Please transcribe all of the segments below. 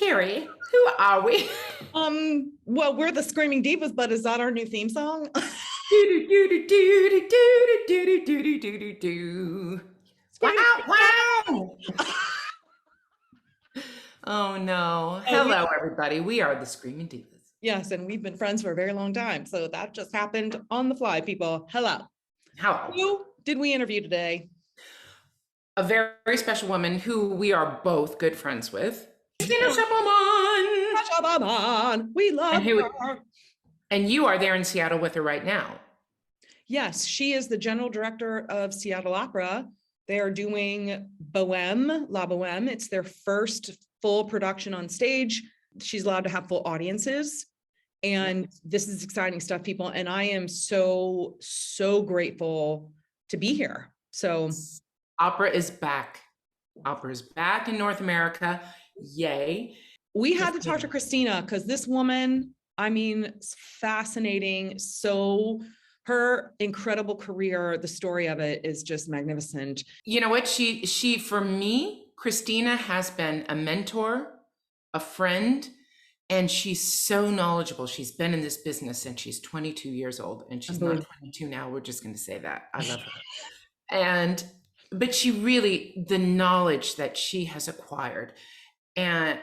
Mary, who are we? Well, we're the Screaming Divas, but is that our new theme song? Wow, wow. Oh no. Hello, everybody. We are the Screaming Divas. Yes, and we've been friends for a very long time. So that just happened on the fly, people. Hello. Hello. Who did we interview today? A very, very special woman who we are both good friends with. Christina Scheppelmann. Scheppelmann. We love her. And you are there in Seattle with her right now. Yes, she is the general director of Seattle Opera. They are doing Bohème, La Bohème. It's their first full production on stage. She's allowed to have full audiences. And this is exciting stuff, people. And I am so, so grateful to be here. So opera is back. Opera is back in North America. Yay. We had to talk to Christina because this woman, I mean, it's fascinating. So her incredible career, the story of it is just magnificent. You know what? She, for me, Christina has been a mentor, a friend, and she's so knowledgeable. She's been in this business since she's 22 years old, and she's not 22 now. We're just going to say that. I love her. But she really, the knowledge that she has acquired and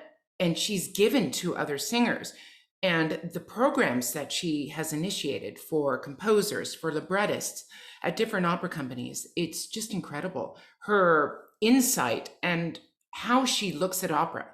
she's given to other singers, and the programs that she has initiated for composers, for librettists at different opera companies, it's just incredible. Her insight and how she looks at opera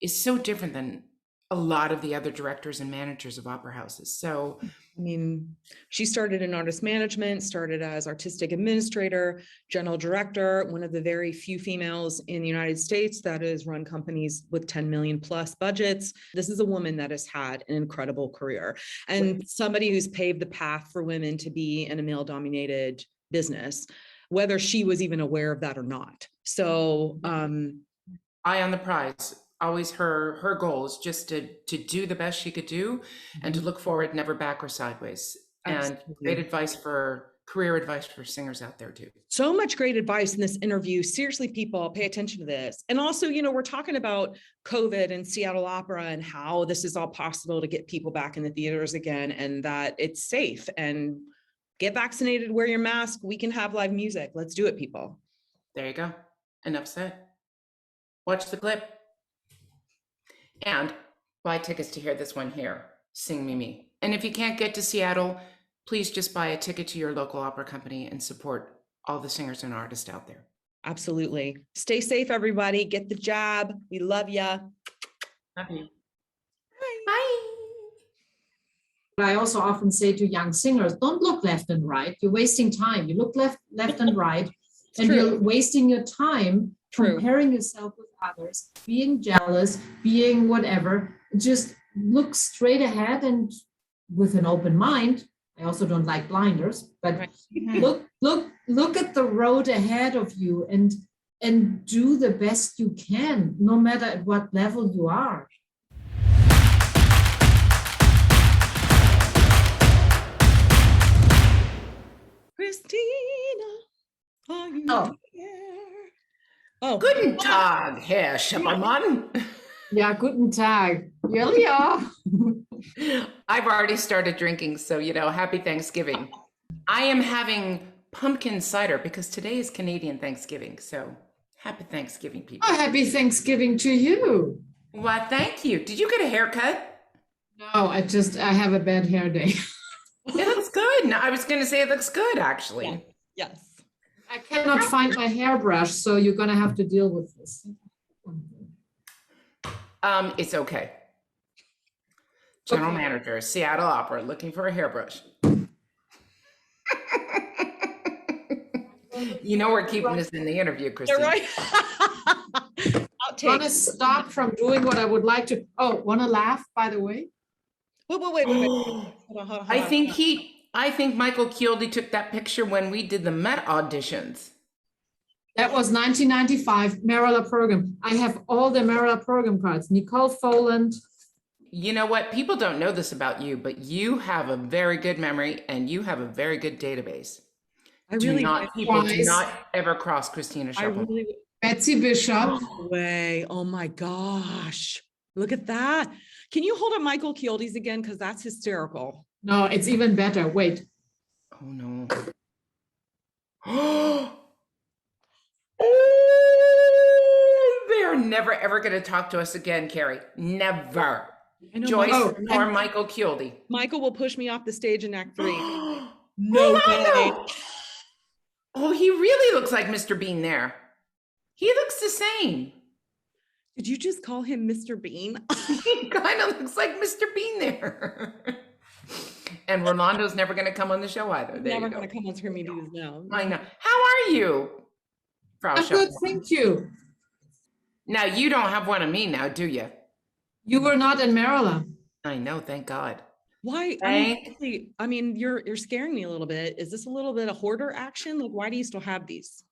is so different than a lot of the other directors and managers of opera houses. So, I mean, she started in artist management, started as artistic administrator, general director, one of the very few females in the United States that has run companies with 10 million plus budgets. This is a woman that has had an incredible career and somebody who's paved the path for women to be in a male-dominated business, whether she was even aware of that or not. So, eye on the prize. Always her goal is just to do the best she could do and to look forward, never back or sideways. Absolutely. And great advice for career advice for singers out there too. So much great advice in this interview. Seriously, people, pay attention to this. And also, you know, we're talking about COVID and Seattle Opera and how this is all possible to get people back in the theaters again and that it's safe, and get vaccinated, wear your mask. We can have live music. Let's do it, people. There you go. Enough said. Watch the clip. And buy tickets to hear this one here, Sing Me Me. And if you can't get to Seattle, please just buy a ticket to your local opera company and support all the singers and artists out there. Absolutely. Stay safe, everybody. Get the jab. We love ya. Love you. Bye. I also often say to young singers, don't look left and right. You're wasting time. You look left and right, and you're wasting your time comparing yourself with others, being jealous, being whatever. Just look straight ahead and with an open mind. I also don't like blinders, but look at the road ahead of you and do the best you can, no matter at what level you are. Christina, are you here? Oh, guten Tag, Herr Scheppelmann. Yeah, guten Tag. Yeah. I've already started drinking, so, you know, happy Thanksgiving. I am having pumpkin cider because today is Canadian Thanksgiving, so happy Thanksgiving, people. Oh, happy Thanksgiving to you. Why, thank you. Did you get a haircut? No, I have a bad hair day. It looks good. No, I was going to say it looks good, actually. Yeah. Yes. I cannot find my hairbrush, so you're going to have to deal with this. It's okay. General manager, Seattle Opera, looking for a hairbrush. You know we're keeping this in the interview, Christine. You're right. I want to stop from doing what I would like to. Oh, want to laugh, by the way? Wait. Hold on. I think Michael Kieldy took that picture when we did the Met auditions. That was 1995, Marilla program. I have all the Marilla program cards. Nicole Foland. You know what? People don't know this about you, but you have a very good memory and you have a very good database. People do not ever cross Christina Scheppelmann. Betsy Bishop. No way. Oh my gosh. Look at that. Can you hold up Michael Chioldi's again? Because that's hysterical. No, it's even better. Wait. Oh no. They're never ever going to talk to us again, Carrie. Never. I know Joyce Michael, or Michael Chioldi. Michael will push me off the stage in Act 3. Oh, No I way. know. Oh, he really looks like Mr. Bean there. He looks the same. Did you just call him Mr. Bean? He kind of looks like Mr. Bean there. And Rolando's never going to come on the show either. There Never you go. going to come on Screaming Divas now. I know. How are you, Frau I'm good, Scheppelmann? thank you. Now, you don't have one of me now, do you? You were not in Maryland. I know, thank God. Why? I mean, you're scaring me a little bit. Is this a little bit of hoarder action? Like, why do you still have these?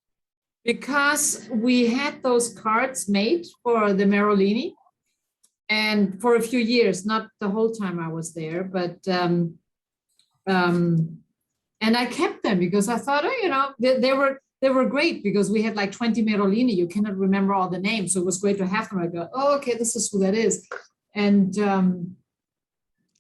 Because we had those cards made for the Merolini, and for a few years, not the whole time I was there, but and I kept them because I thought, oh, you know, they were great because we had like 20 Merolini. You cannot remember all the names, so it was great to have them. I go, oh, okay, this is who that is, and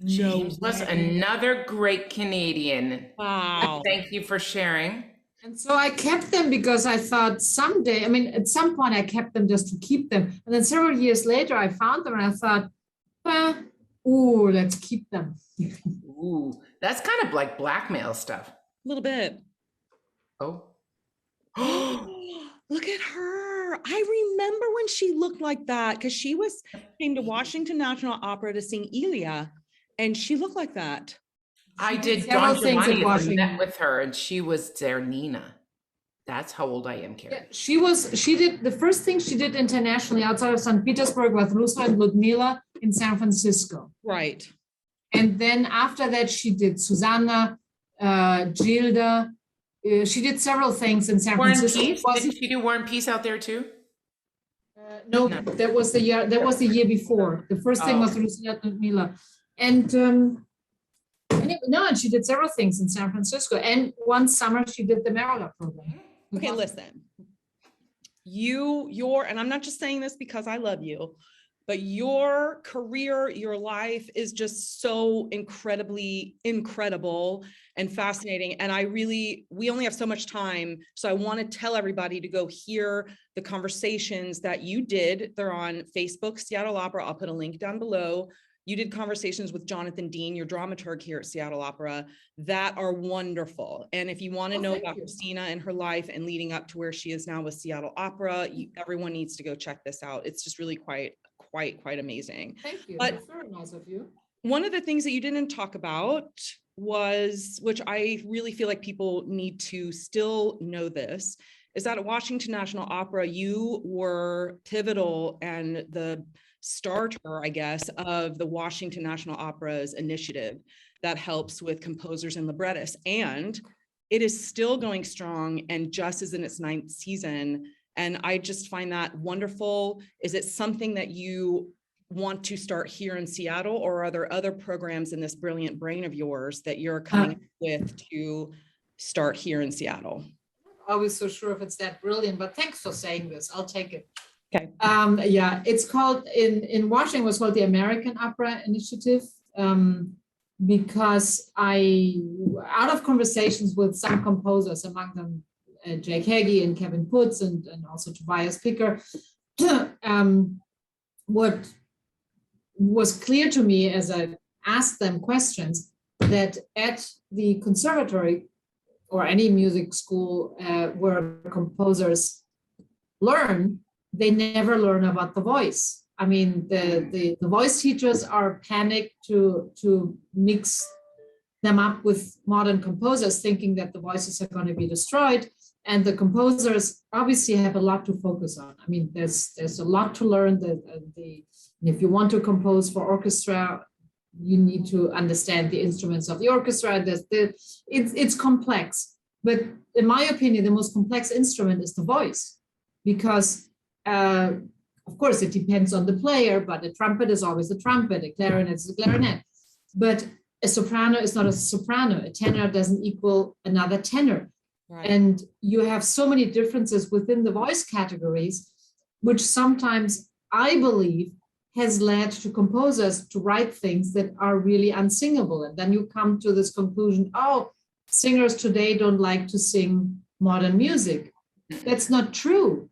James was another great Canadian. Wow. Thank you for sharing. And so I kept them because I thought someday, I mean, at some point I kept them just to keep them. And then several years later, I found them and I thought, ooh, let's keep them. Ooh, that's kind of like blackmail stuff. A little bit. Oh. Look at her. I remember when she looked like that because she came to Washington National Opera to sing Elia, and she looked like that. I did several Don things Giovanni at and I met Washington. with her, and she was their Nina. That's how old I am, Carrie. Yeah, she did, the first thing she did internationally outside of St. Petersburg was Rusa and Ludmila in San Francisco. Right. And then after that, she did Susanna, Gilda. She did several things in San War and Francisco. Peace? Didn't she do War and Peace out there too? No, that was the year. That was the year before. The first thing was Rusa and Ludmila, and and she did several things in San Francisco. And one summer she did the Maryland program. Okay, listen. And I'm not just saying this because I love you, but your career, your life is just so incredibly incredible and fascinating. And we only have so much time. So I want to tell everybody to go hear the conversations that you did. They're on Facebook, Seattle Opera. I'll put a link down below. You did conversations with Jonathan Dean, your dramaturg here at Seattle Opera, that are wonderful. And if you want to know about Christina and her life and leading up to where she is now with Seattle Opera, everyone needs to go check this out. It's just really quite amazing. Thank you. But that's very nice of you. One of the things that you didn't talk about was, which I really feel like people need to still know this, is that at Washington National Opera, you were pivotal and the starter, I guess, of the Washington National Opera's initiative that helps with composers and librettists. And it is still going strong and just is in its 9th season. And I just find that wonderful. Is it something that you want to start here in Seattle, or are there other programs in this brilliant brain of yours that you're coming up with to start here in Seattle? Always so sure if it's that brilliant, but thanks for saying this. I'll take it. Okay. Yeah, it's called in Washington, it was called the American Opera Initiative, because out of conversations with some composers, among them Jake Hagee and Kevin Putz and also Tobias Picker, what was clear to me as I asked them questions, that at the conservatory or any music school where composers learn, they never learn about the voice. I mean, the voice teachers are panicked to mix them up with modern composers, thinking that the voices are going to be destroyed. And the composers obviously have a lot to focus on. I mean, there's a lot to learn. If you want to compose for orchestra, you need to understand the instruments of the orchestra. It's complex. But in my opinion, the most complex instrument is the voice, because of course, it depends on the player, but a trumpet is always a trumpet, a clarinet is a clarinet. But a soprano is not a soprano. A tenor doesn't equal another tenor. Right. And you have so many differences within the voice categories, which sometimes I believe has led to composers to write things that are really unsingable. And then you come to this conclusion, oh, singers today don't like to sing modern music. That's not true.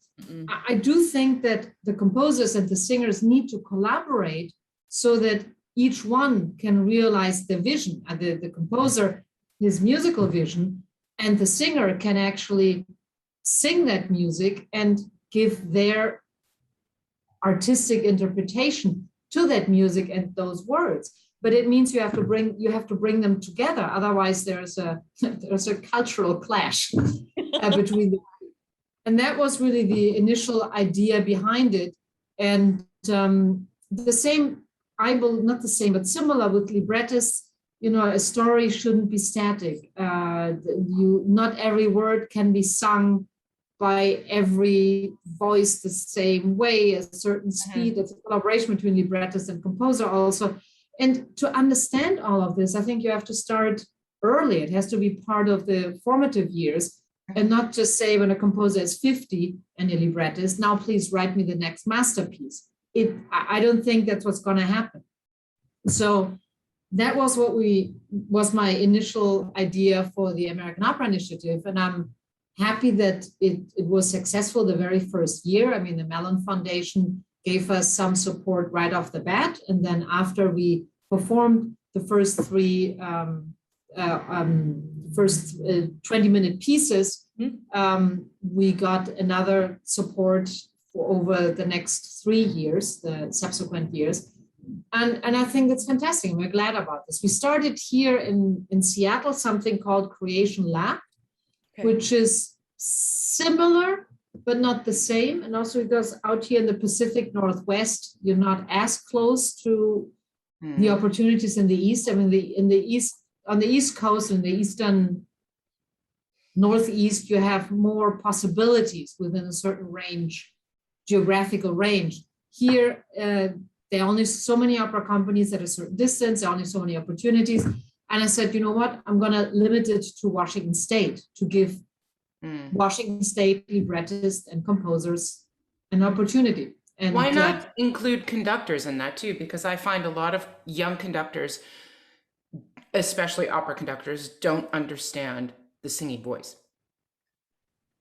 I do think that the composers and the singers need to collaborate so that each one can realize the vision. The composer, his musical vision, and the singer can actually sing that music and give their artistic interpretation to that music and those words. But it means you have to bring them together. Otherwise, there's a cultural clash between the. And that was really the initial idea behind it. And the same, not the same, but similar with librettists, a story shouldn't be static. Not every word can be sung by every voice the same way, a certain speed. It's a collaboration between librettist and composer also. And to understand all of this, I think you have to start early. It has to be part of the formative years. And not just say when a composer is 50 and a librettist, now please write me the next masterpiece. I don't think that's what's going to happen. So that was my initial idea for the American Opera Initiative. And I'm happy that it was successful the very first year. I mean, the Mellon Foundation gave us some support right off the bat. And then after we performed the first three 20-minute pieces, we got another support for over the next 3 years, the subsequent years. And I think it's fantastic. We're glad about this. We started here in Seattle, something called Creation Lab, which is similar, but not the same. And also because out here in the Pacific Northwest, you're not as close to the opportunities in the East. I mean, on the East Coast and the Eastern Northeast, you have more possibilities within a certain range, geographical range. Here, there are only so many opera companies at a certain distance, there are only so many opportunities. And I said, you know what, I'm going to limit it to Washington State to give Washington State librettists and composers an opportunity. And why not include conductors in that too? Because I find a lot of young conductors, especially opera conductors, don't understand the singing voice.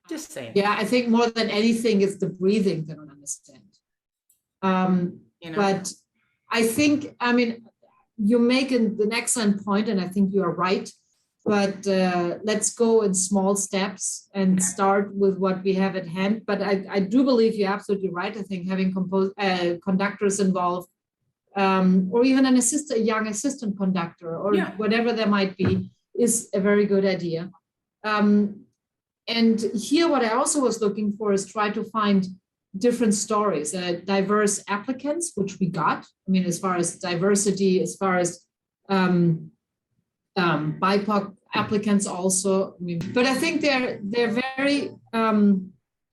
Just saying. Yeah, I think more than anything, it's the breathing they don't understand. But I think, I mean, you're making an excellent point, and I think you are right. But let's go in small steps and start with what we have at hand. But I do believe you're absolutely right. I think having conductors involved, or even a young assistant conductor, or whatever there might be, is a very good idea. And here, what I also was looking for is try to find different stories, diverse applicants, which we got. I mean, as far as diversity, as far as BIPOC applicants also. I mean, but I think they're very,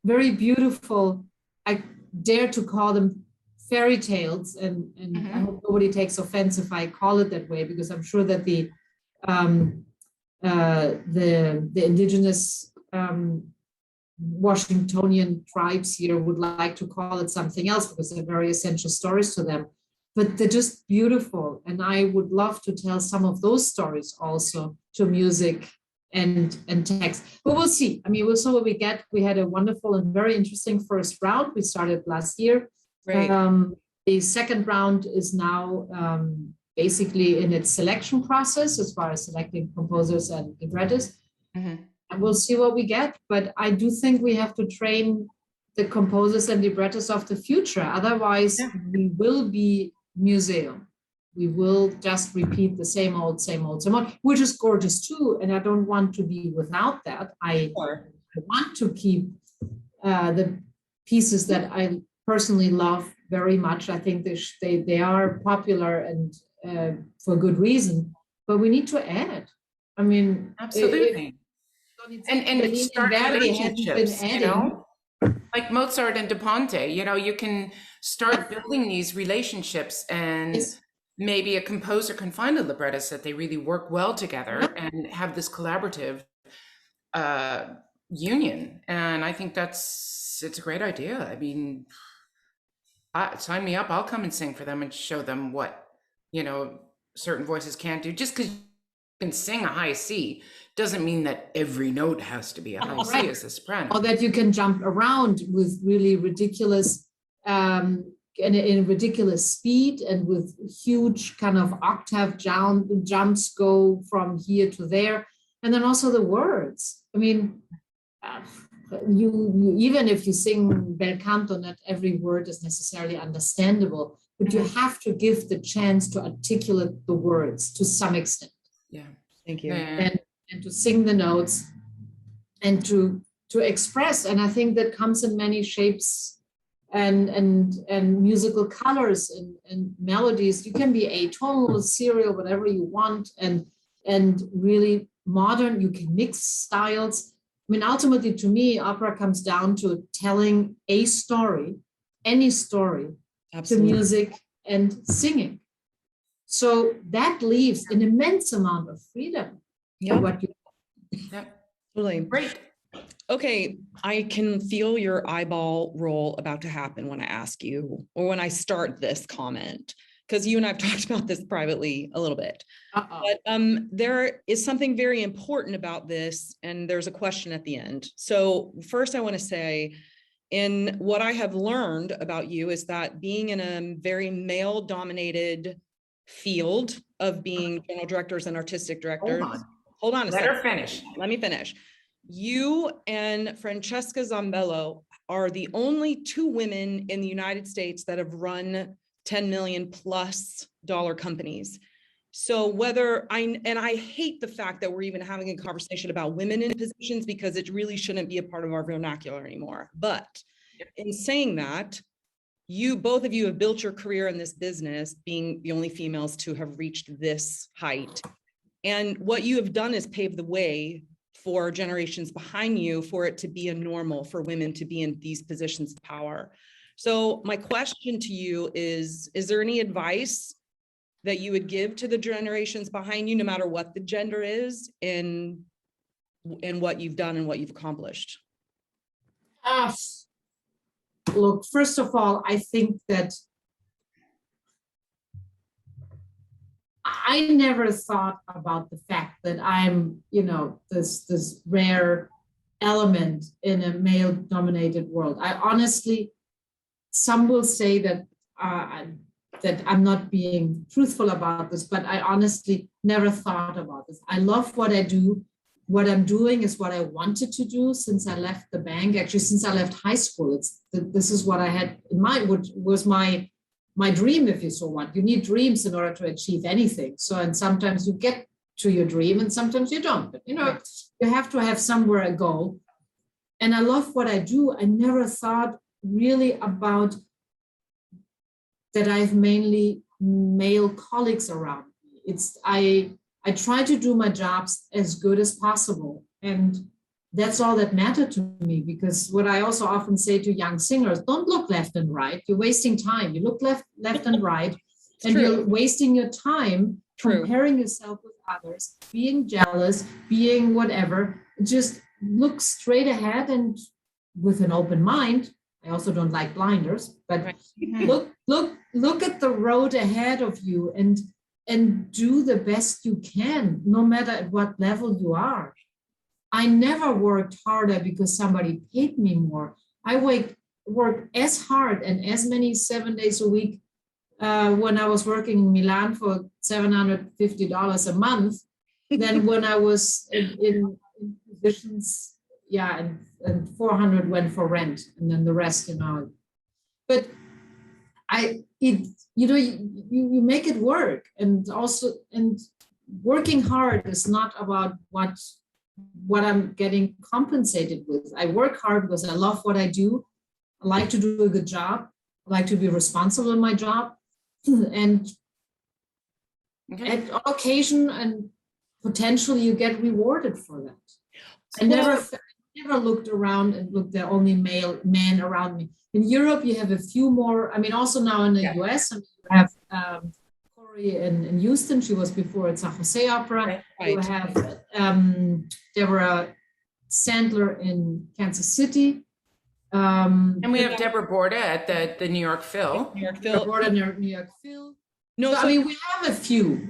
very beautiful. I dare to call them fairy tales, and I hope nobody takes offense if I call it that way, because I'm sure that the indigenous Washingtonian tribes here would like to call it something else because they're very essential stories to them. But they're just beautiful, and I would love to tell some of those stories also to music and text. But we'll see. I mean, we'll see what we get. We had a wonderful and very interesting first round. We started last year. Right. The second round is now basically in its selection process as far as selecting composers and librettists. And we'll see what we get. But I do think we have to train the composers and librettists of the future. Otherwise, we will be museum. We will just repeat the same old, which is gorgeous too. And I don't want to be without that. I want to keep the pieces that I personally love very much. I think they are popular and for good reason, but we need to add. I mean, absolutely. And start relationships, you know, like Mozart and De Ponte, you know, you can start building these relationships, and maybe a composer can find a librettist that they really work well together and have this collaborative union. And I think it's a great idea. I mean, Sign me up. I'll come and sing for them and show them what, certain voices can't do. Just because you can sing a high C doesn't mean that every note has to be a high C as a soprano. Or that you can jump around with really ridiculous, in ridiculous speed and with huge kind of octave jumps go from here to there. And then also the words. I mean, you even if you sing bel canto, not every word is necessarily understandable, but you have to give the chance to articulate the words to some extent. Yeah. Thank you. And to sing the notes and to express. And I think that comes in many shapes and musical colors and melodies. You can be atonal, serial, whatever you want, and really modern. You can mix styles. I mean, ultimately, to me, opera comes down to telling a story, any story, Absolutely. to music and singing. So that leaves an immense amount of freedom. Yeah. What you Totally. Great. Okay, I can feel your eyeball roll about to happen when I ask you, or when I start this comment, because you and I've talked about this privately a little bit. But there is something very important about this, and there's a question at the end. So first I want to say, in what I have learned about you is that being in a very male-dominated field of being general directors and artistic directors. Hold on a second. Let her finish. Let me finish. You and Francesca Zambello are the only two women in the United States that have run $10 million plus companies. So I hate the fact that we're even having a conversation about women in positions, because it really shouldn't be a part of our vernacular anymore. But in saying that, both of you have built your career in this business, being the only females to have reached this height. And what you have done is pave the way for generations behind you, for it to be a normal for women to be in these positions of power. So my question to you is there any advice that you would give to the generations behind you, no matter what the gender is, in what you've done and what you've accomplished? Look, first of all, I think that I never thought about the fact that I'm, this rare element in a male-dominated world. I honestly, some will say that that I'm not being truthful about this, but I honestly never thought about this. I love what I do. What I'm doing is what I wanted to do since I left the bank. Actually, since I left high school, this is what I had in mind, which was my dream, if you so want. You need dreams in order to achieve anything. So, and sometimes you get to your dream and sometimes you don't. But, you have to have somewhere a goal. And I love what I do. I never thought really about that I have mainly male colleagues around me. I try to do my jobs as good as possible. And that's all that mattered to me, because what I also often say to young singers, don't look left and right. You're wasting time. You look left and right, and you're wasting your time comparing yourself with others, being jealous, being whatever. Just look straight ahead and with an open mind. I also don't like blinders, but look at the road ahead of you and do the best you can, no matter at what level you are. I never worked harder because somebody paid me more. I worked as hard and as many 7 days a week when I was working in Milan for $750 a month than when I was in positions, and 400 went for rent, and then the rest, But you make it work, and working hard is not about what I'm getting compensated with. I work hard because I love what I do. I like to do a good job. I like to be responsible in my job, and at occasion and potentially you get rewarded for that. I never looked around and looked at only men around me. In Europe, you have a few more. I mean, also now in the US, you have Corey in Houston. She was before at San Jose Opera. Right. You have Deborah Sandler in Kansas City. And we have Deborah Borda at the New York Phil. New York Phil. Borda in New York Phil. No, So, I mean, we have a few.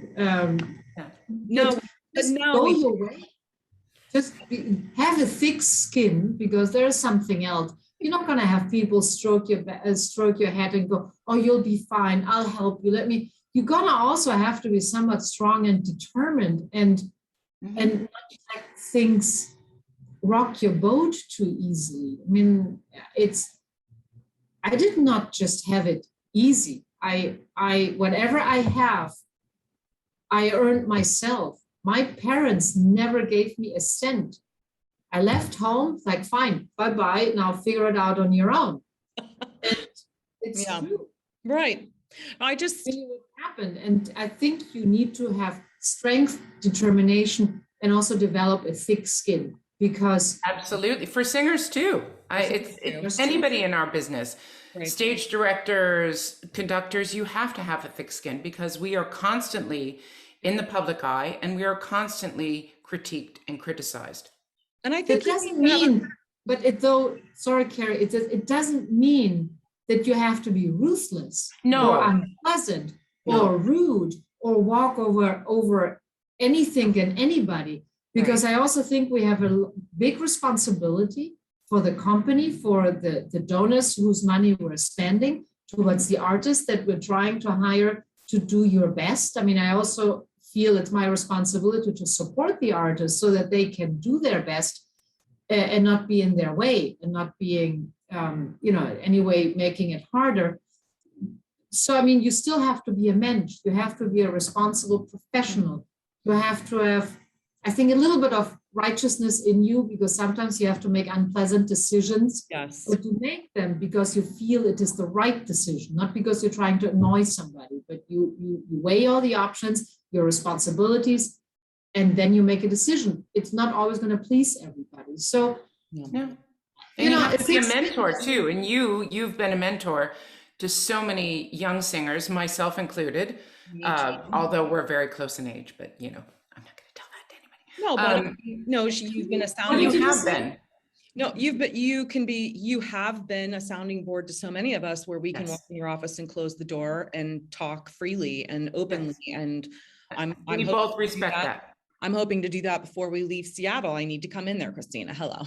no, but just now go we your way. Just have a thick skin, because there's something else. You're not going to have people stroke your head and go, "Oh, you'll be fine. I'll help you. Let me." You're going to also have to be somewhat strong and determined, and not let things rock your boat too easily. I mean, I did not just have it easy. I whatever I have, I earned myself. My parents never gave me a cent. I left home, like, fine, bye-bye, now figure it out on your own. And it's true. Right. I just really what happened. And I think you need to have strength, determination, and also develop a thick skin, because absolutely, for singers too. It's anybody in our business, stage directors, conductors, you have to have a thick skin, because we are constantly in the public eye, and we are constantly critiqued and criticized. And I think it doesn't mean, sorry, Carrie, it doesn't mean that you have to be ruthless, or unpleasant, or rude, or walk over anything and anybody. Because I also think we have a big responsibility for the company, for the donors whose money we're spending, towards the artists that we're trying to hire to do your best. I mean, I also feel it's my responsibility to support the artists so that they can do their best and not be in their way, and not being, anyway, making it harder. So, I mean, you still have to be a mensch. You have to be a responsible professional. You have to have, I think, a little bit of righteousness in you, because sometimes you have to make unpleasant decisions. Yes. But you make them because you feel it is the right decision, not because you're trying to annoy somebody, but you weigh all the options, your responsibilities, and then you make a decision. It's not always going to please everybody. So, and you have to be a mentor too. And you've been a mentor to so many young singers, myself included, although we're very close in age, but I'm not going to tell that to anybody. No, but you've been a sounding board. You have been. No, you have been a sounding board to so many of us, where we can walk in your office and close the door and talk freely and openly. And we both respect that. I'm hoping to do that before we leave Seattle. I need to come in there, Christina. Hello.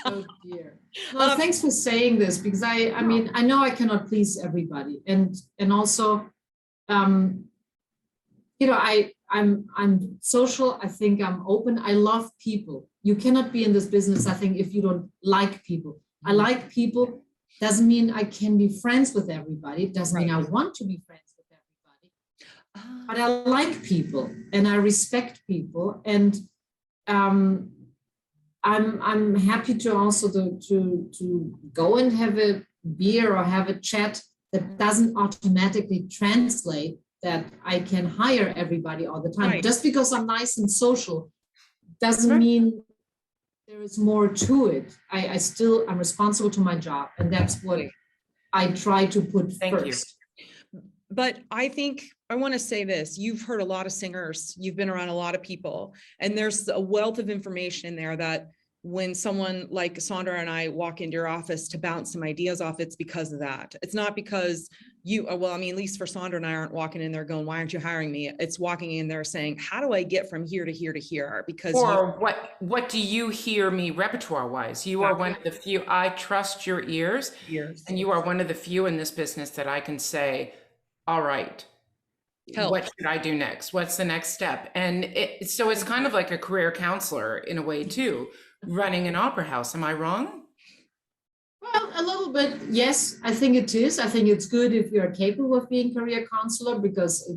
Oh dear. Well, thanks for saying this, because I mean, I know I cannot please everybody, and also, I'm social. I think I'm open. I love people. You cannot be in this business, I think, if you don't like people. I like people. Doesn't mean I can be friends with everybody. It doesn't mean I want to be friends with everybody. But I like people, and I respect people, and I'm happy to also to go and have a beer or have a chat. That doesn't automatically translate that I can hire everybody all the time. Just because I'm nice and social doesn't mean there is more to it. I'm responsible to my job, and that's what I try to put first. But I think I want to say this: you've heard a lot of singers, you've been around a lot of people, and there's a wealth of information in there that when someone like Sandra and I walk into your office to bounce some ideas off, it's because of that. It's not because at least for Sandra and I aren't walking in there going, why aren't you hiring me? It's walking in there saying, how do I get from here to here to here? Because what do you hear me repertoire wise? You are one of the few. I trust your ears, and you are one of the few in this business that I can say, all right, what should I do next? What's the next step? And so it's kind of like a career counselor in a way too, running an opera house. Am I wrong? Well, a little bit, yes. I think it is. I think it's good if you're capable of being career counselor, because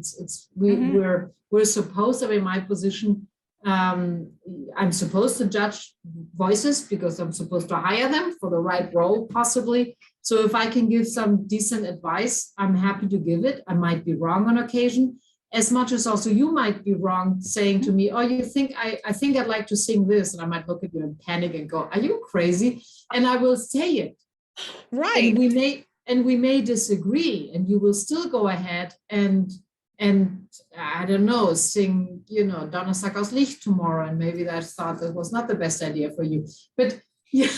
we're supposed to, in my position, I'm supposed to judge voices because I'm supposed to hire them for the right role, possibly. So if I can give some decent advice, I'm happy to give it. I might be wrong on occasion, as much as also you might be wrong saying to me, oh, you think I think I'd like to sing this. And I might look at you and panic and go, are you crazy? And I will say it. Right. And we may disagree, and you will still go ahead and I don't know, sing, Donnerstag aus Licht tomorrow. And maybe that was not the best idea for you. But yeah.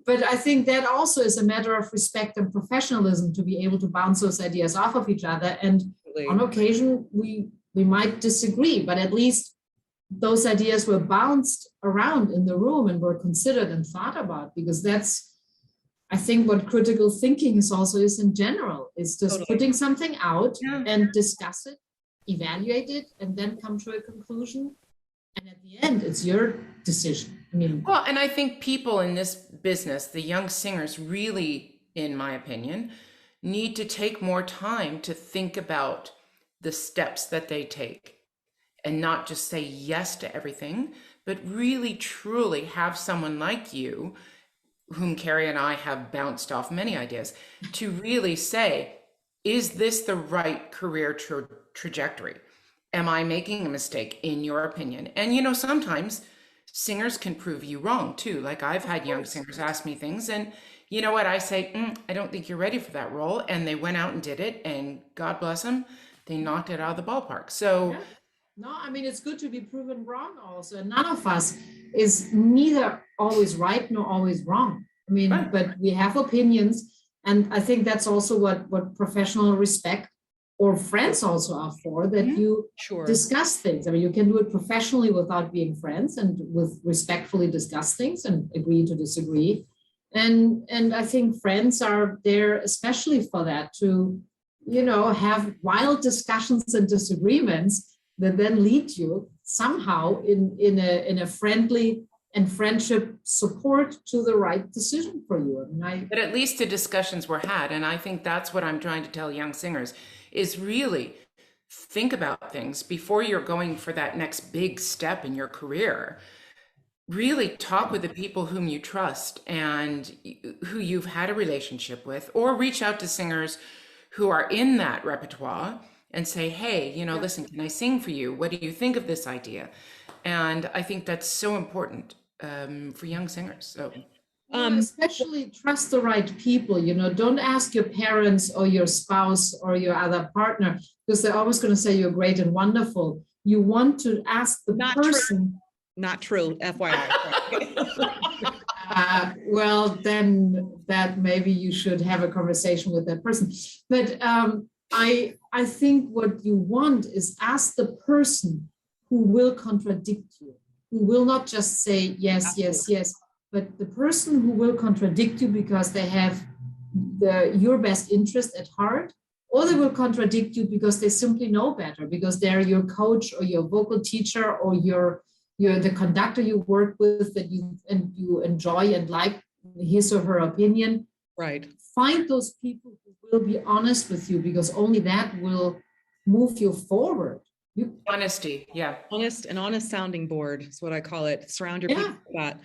But I think that also is a matter of respect and professionalism to be able to bounce those ideas off of each other. And on occasion, we might disagree, but at least those ideas were bounced around in the room and were considered and thought about, because that's, I think, what critical thinking is in general, is just putting something out and discuss it, evaluate it, and then come to a conclusion. And at the end, it's your decision. I mean, well, and I think people in this business, the young singers, really, in my opinion, need to take more time to think about the steps that they take and not just say yes to everything, but really, truly have someone like you, whom Carrie and I have bounced off many ideas, to really say, is this the right career trajectory? Am I making a mistake, in your opinion? And, you know, sometimes singers can prove you wrong too. Like, I've had young singers ask me things, and you know what? I say, I don't think you're ready for that role. And they went out and did it, and God bless them, they knocked it out of the ballpark. So no, I mean, it's good to be proven wrong also. None of us is neither always right nor always wrong. I mean, but we have opinions. And I think that's also what professional respect or friends also are for, that you discuss things. I mean, you can do it professionally without being friends, and with respectfully discuss things and agree to disagree. And I think friends are there especially for that, to, you know, have wild discussions and disagreements that then lead you somehow in a friendly and friendship support to the right decision for you. I mean, but at least the discussions were had. And I think that's what I'm trying to tell young singers, is really think about things before you're going for that next big step in your career. Really talk with the people whom you trust and who you've had a relationship with, or reach out to singers who are in that repertoire and say, hey, you know, listen, can I sing for you? What do you think of this idea? And I think that's so important for young singers. So especially trust the right people. You know, don't ask your parents or your spouse or your other partner, because they're always going to say you're great and wonderful. You want to ask the person. Not true, FYI. Well, then that maybe you should have a conversation with that person. But I think what you want is ask the person who will contradict you, who will not just say yes, yes, yes, but the person who will contradict you because they have your best interest at heart, or they will contradict you because they simply know better, because they're your coach or your vocal teacher, or you're the conductor you work with, that you enjoy and like his or her opinion. Right. Find those people who will be honest with you, because only that will move you forward. Honesty, yeah. Honest sounding board is what I call it. Surround your people with that.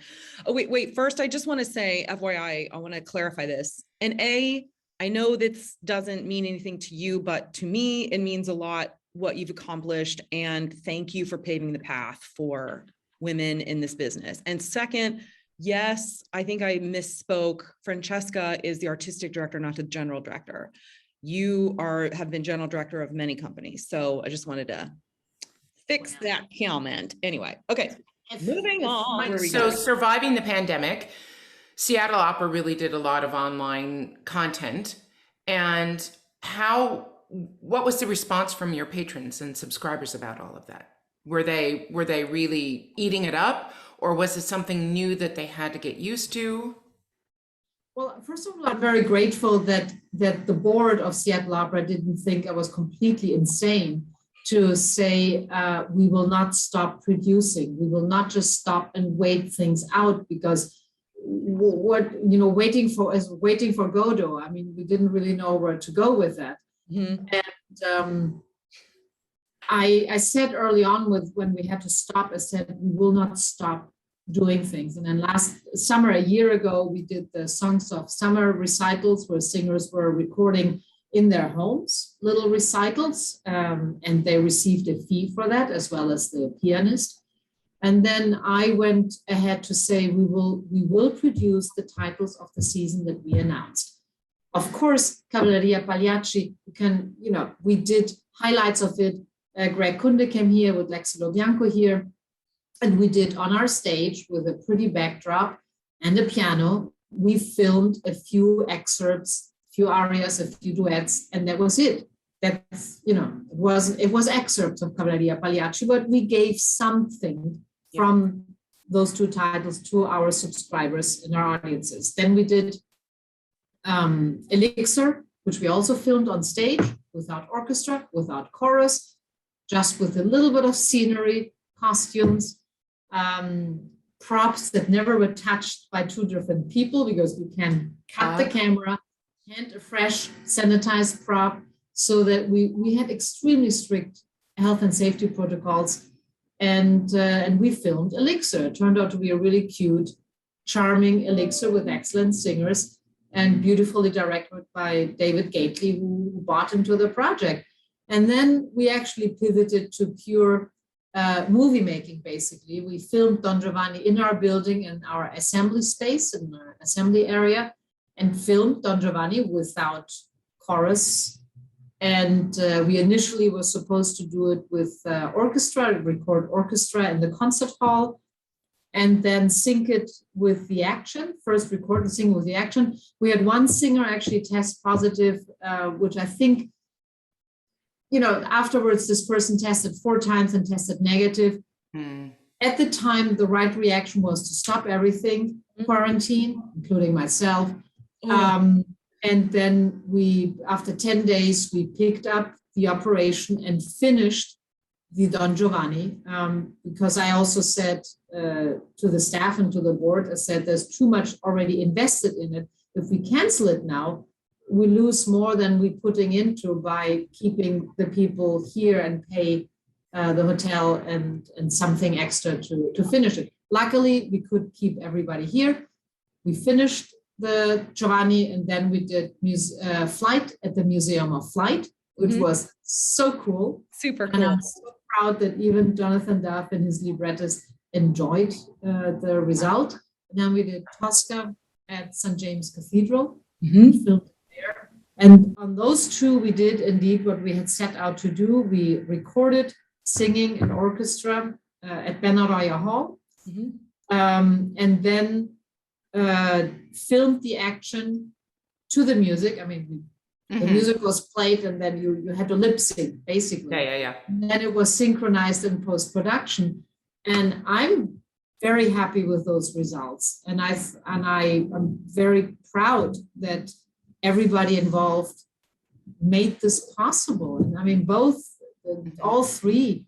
Oh, wait. First, I just want to say, FYI, I want to clarify this. And I know this doesn't mean anything to you, but to me, it means a lot what you've accomplished. And thank you for paving the path for women in this business. And second, yes, I think I misspoke. Francesca is the artistic director, not the general director. You have been general director of many companies. So I just wanted to fix that comment. Anyway, okay, moving on. So surviving the pandemic, Seattle Opera really did a lot of online content. And what was the response from your patrons and subscribers about all of that? Were they really eating it up, or was it something new that they had to get used to? Well, first of all, I'm very grateful that the board of Seattle Opera didn't think I was completely insane to say we will not stop producing. We will not just stop and wait things out, because waiting for Godot. I mean, we didn't really know where to go with that. Mm-hmm. And I said early on, when we had to stop, I said we will not stop doing things. And then last summer, a year ago, we did the Songs of Summer recitals, where singers were recording in their homes, little recitals, and they received a fee for that, as well as the pianist. And then I went ahead to say we will produce the titles of the season that we announced. Of course, Cavalleria Pagliacci, we did highlights of it. Greg Kunde came here with Lexilo Bianco here. And we did on our stage, with a pretty backdrop and a piano, we filmed a few excerpts, few arias, a few duets, and that was it. That's, it was excerpts of Cavalleria Pagliacci, but we gave something from those two titles to our subscribers and our audiences. Then we did Elixir, which we also filmed on stage without orchestra, without chorus, just with a little bit of scenery, costumes, props that never were touched by two different people, because you can cut the camera, hand a fresh sanitized prop, so that we had extremely strict health and safety protocols. And we filmed Elixir. It turned out to be a really cute, charming Elixir with excellent singers and beautifully directed by David Gately, who bought into the project. And then we actually pivoted to pure movie making, basically. We filmed Don Giovanni in our building, in our assembly space, in our assembly area, and filmed Don Giovanni without chorus. And we initially were supposed to do it with orchestra, record orchestra in the concert hall, and then sync it with the action. First record and sing with the action. We had one singer actually test positive, which I think, afterwards this person tested 4 times and tested negative. At the time, the right reaction was to stop everything, quarantine, including myself. And then after 10 days, we picked up the operation and finished the Don Giovanni, because I also said to the staff and to the board, I said, there's too much already invested in it. If we cancel it now, we lose more than we're putting into by keeping the people here and pay the hotel and something extra to finish it. Luckily, we could keep everybody here. We finished the Giovanni, and then we did Flight at the Museum of Flight, which was so cool. Super cool. And I'm so proud that even Jonathan Duff and his librettist enjoyed the result. And then we did Tosca at St. James Cathedral. We filmed there. And on those two, we did indeed what we had set out to do. We recorded singing and orchestra at Benaroya Hall. And then filmed the action to the music. I mean, the music was played, and then you had to lip sync, basically. And then it was synchronized in post-production. And I'm very happy with those results. And I'm very proud that everybody involved made this possible. And I mean, all three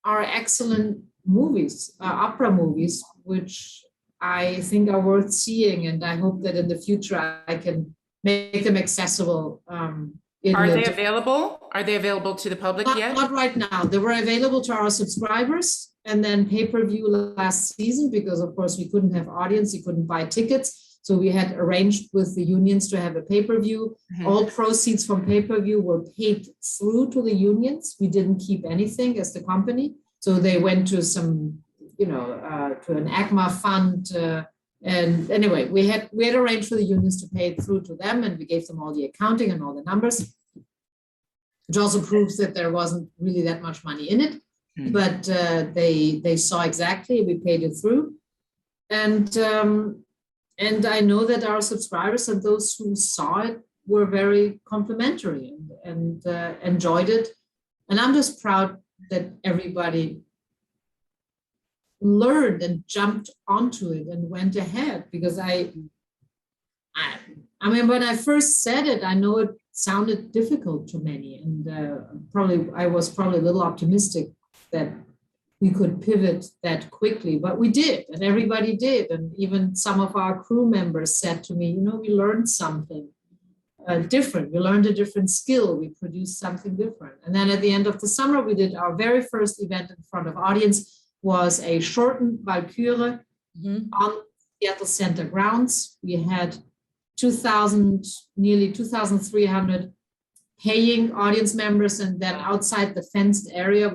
are excellent movies, opera movies, which I think are worth seeing, and I hope that in the future I can make them accessible. Are they available? Are they available to the public yet? Not right now. They were available to our subscribers, and then pay-per-view last season, because of course we couldn't have audience, you couldn't buy tickets. So we had arranged with the unions to have a pay-per-view. All proceeds from pay-per-view were paid through to the unions. We didn't keep anything as the company. So they went to some to an ACMA fund. And anyway, we had arranged for the unions to pay it through to them, and we gave them all the accounting and all the numbers, which also proves that there wasn't really that much money in it. But they saw exactly, we paid it through. And I know that our subscribers and those who saw it were very complimentary and enjoyed it. And I'm just proud that everybody learned and jumped onto it and went ahead, because I mean, when I first said it, I know it sounded difficult to many, and I was probably a little optimistic that we could pivot that quickly, but we did, and everybody did. And even some of our crew members said to me, we learned something different. We learned a different skill. We produced something different. And then at the end of the summer, we did our very first event in front of audience. Was a shortened Valkyrie on Seattle Center grounds. We had nearly 2,300 paying audience members, and then outside the fenced area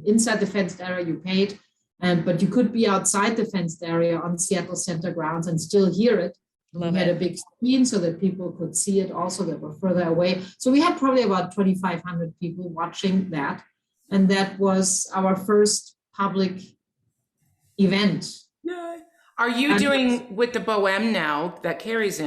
inside the fenced area you paid, but you could be outside the fenced area on Seattle Center grounds and still hear it. We had a big screen so that people could see it also that were further away. So we had probably about 2,500 people watching that. And that was our first public event. Yeah, Are you And doing with the Bohème now that Carrie's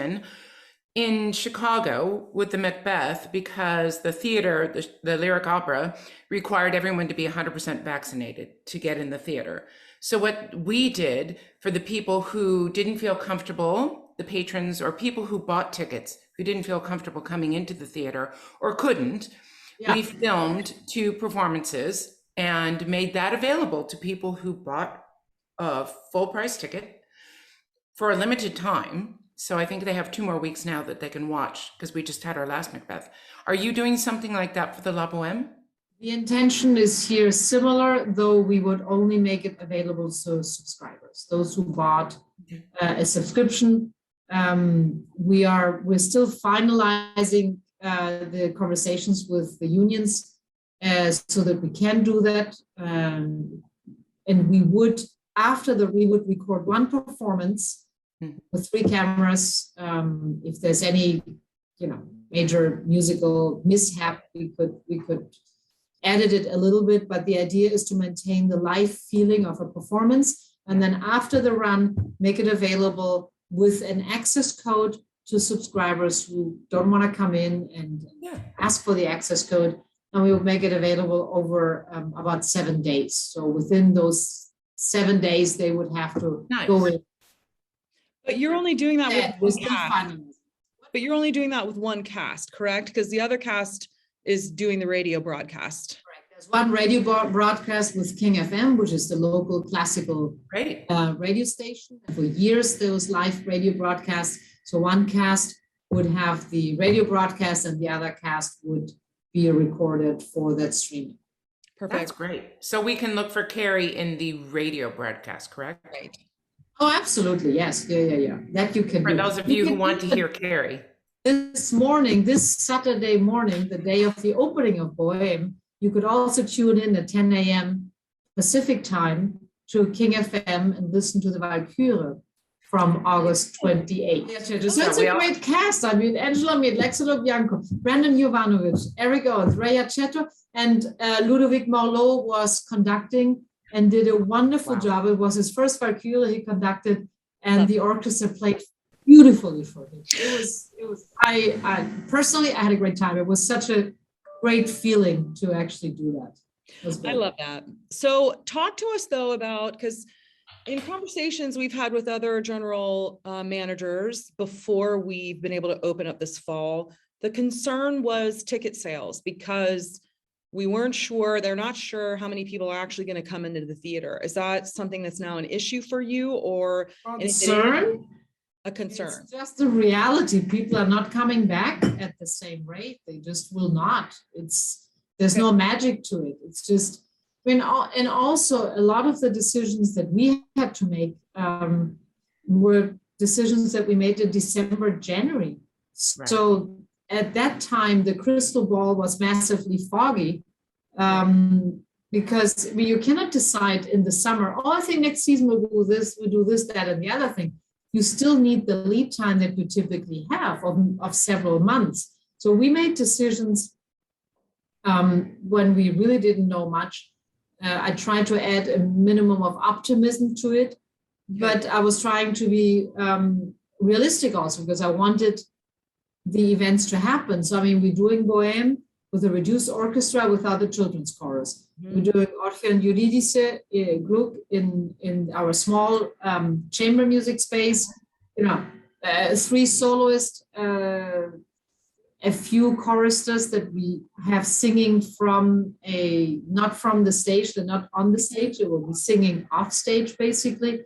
in Chicago with the Macbeth, because the theater, the lyric opera, required everyone to be 100% vaccinated to get in the theater. So what we did for the people who didn't feel comfortable, the patrons or people who bought tickets who didn't feel comfortable coming into the theater or couldn't, we filmed 2 performances and made that available to people who bought a full price ticket for a limited time. So I think they have 2 more weeks now that they can watch, because we just had our last Macbeth. Are you doing something like that for the La Bohème? the intention is here similar, though we would only make it available to subscribers, those who bought a subscription. We're still finalizing the conversations with the unions so that we can do that. And we would, we would record 1 performance with 3 cameras. If there's any, major musical mishap, we could edit it a little bit, but the idea is to maintain the live feeling of a performance. And then after the run, make it available with an access code to subscribers who don't want to come in and ask for the access code. And we will make it available over about 7 days. So within those 7 days, they would have to go in. But you're only doing that with one cast. Finalizing. But you're only doing that with one cast, correct? Because the other cast is doing the radio broadcast. Correct. There's one radio broadcast with King FM, which is the local classical radio station. And for years, there was live radio broadcasts. So one cast would have the radio broadcast and the other cast would be recorded for that streaming. Perfect. That's great. So we can look for Carrie in the radio broadcast, correct? Right. Oh, absolutely. Yes. Yeah. That you can For do. those of you who want to hear Carrie. This Saturday morning, the day of the opening of Bohème, you could also tune in at 10 a.m. Pacific time to King FM and listen to the Valkyrie from August 28th. So it's a great cast. I mean, Angela Mead, Lexolo Bianco, Brandon Jovanovic, Eric Owens, Rhea Chetto, and Ludovic Marlowe was conducting and did a wonderful job. It was his first Valkyrie he conducted, and the orchestra played beautifully for him. I personally, I had a great time. It was such a great feeling to actually do that. I love that. So talk to us though about, because in conversations we've had with other general managers before we've been able to open up this fall, the concern was ticket sales, because we weren't sure, they're not sure how many people are actually going to come into the theater. Is that something that's now an issue for you, or concern? A concern? It's just the reality. People are not coming back at the same rate. They just will not. There's no magic to it. It's just, and also a lot of the decisions that we had to make were decisions that we made in December, January. Right. So at that time, the crystal ball was massively foggy because you cannot decide in the summer, I think next season we'll do this, that, and the other thing. You still need the lead time that you typically have of several months. So we made decisions when we really didn't know much. I tried to add a minimum of optimism to it, but I was trying to be realistic also, because I wanted the events to happen. So, I mean, we're doing Bohème with a reduced orchestra without the children's chorus. We're doing Orpheon Eurydice group in our small chamber music space, 3 soloists, a few choristers that we have singing not from the stage, they're not on the stage, they will be singing off stage basically,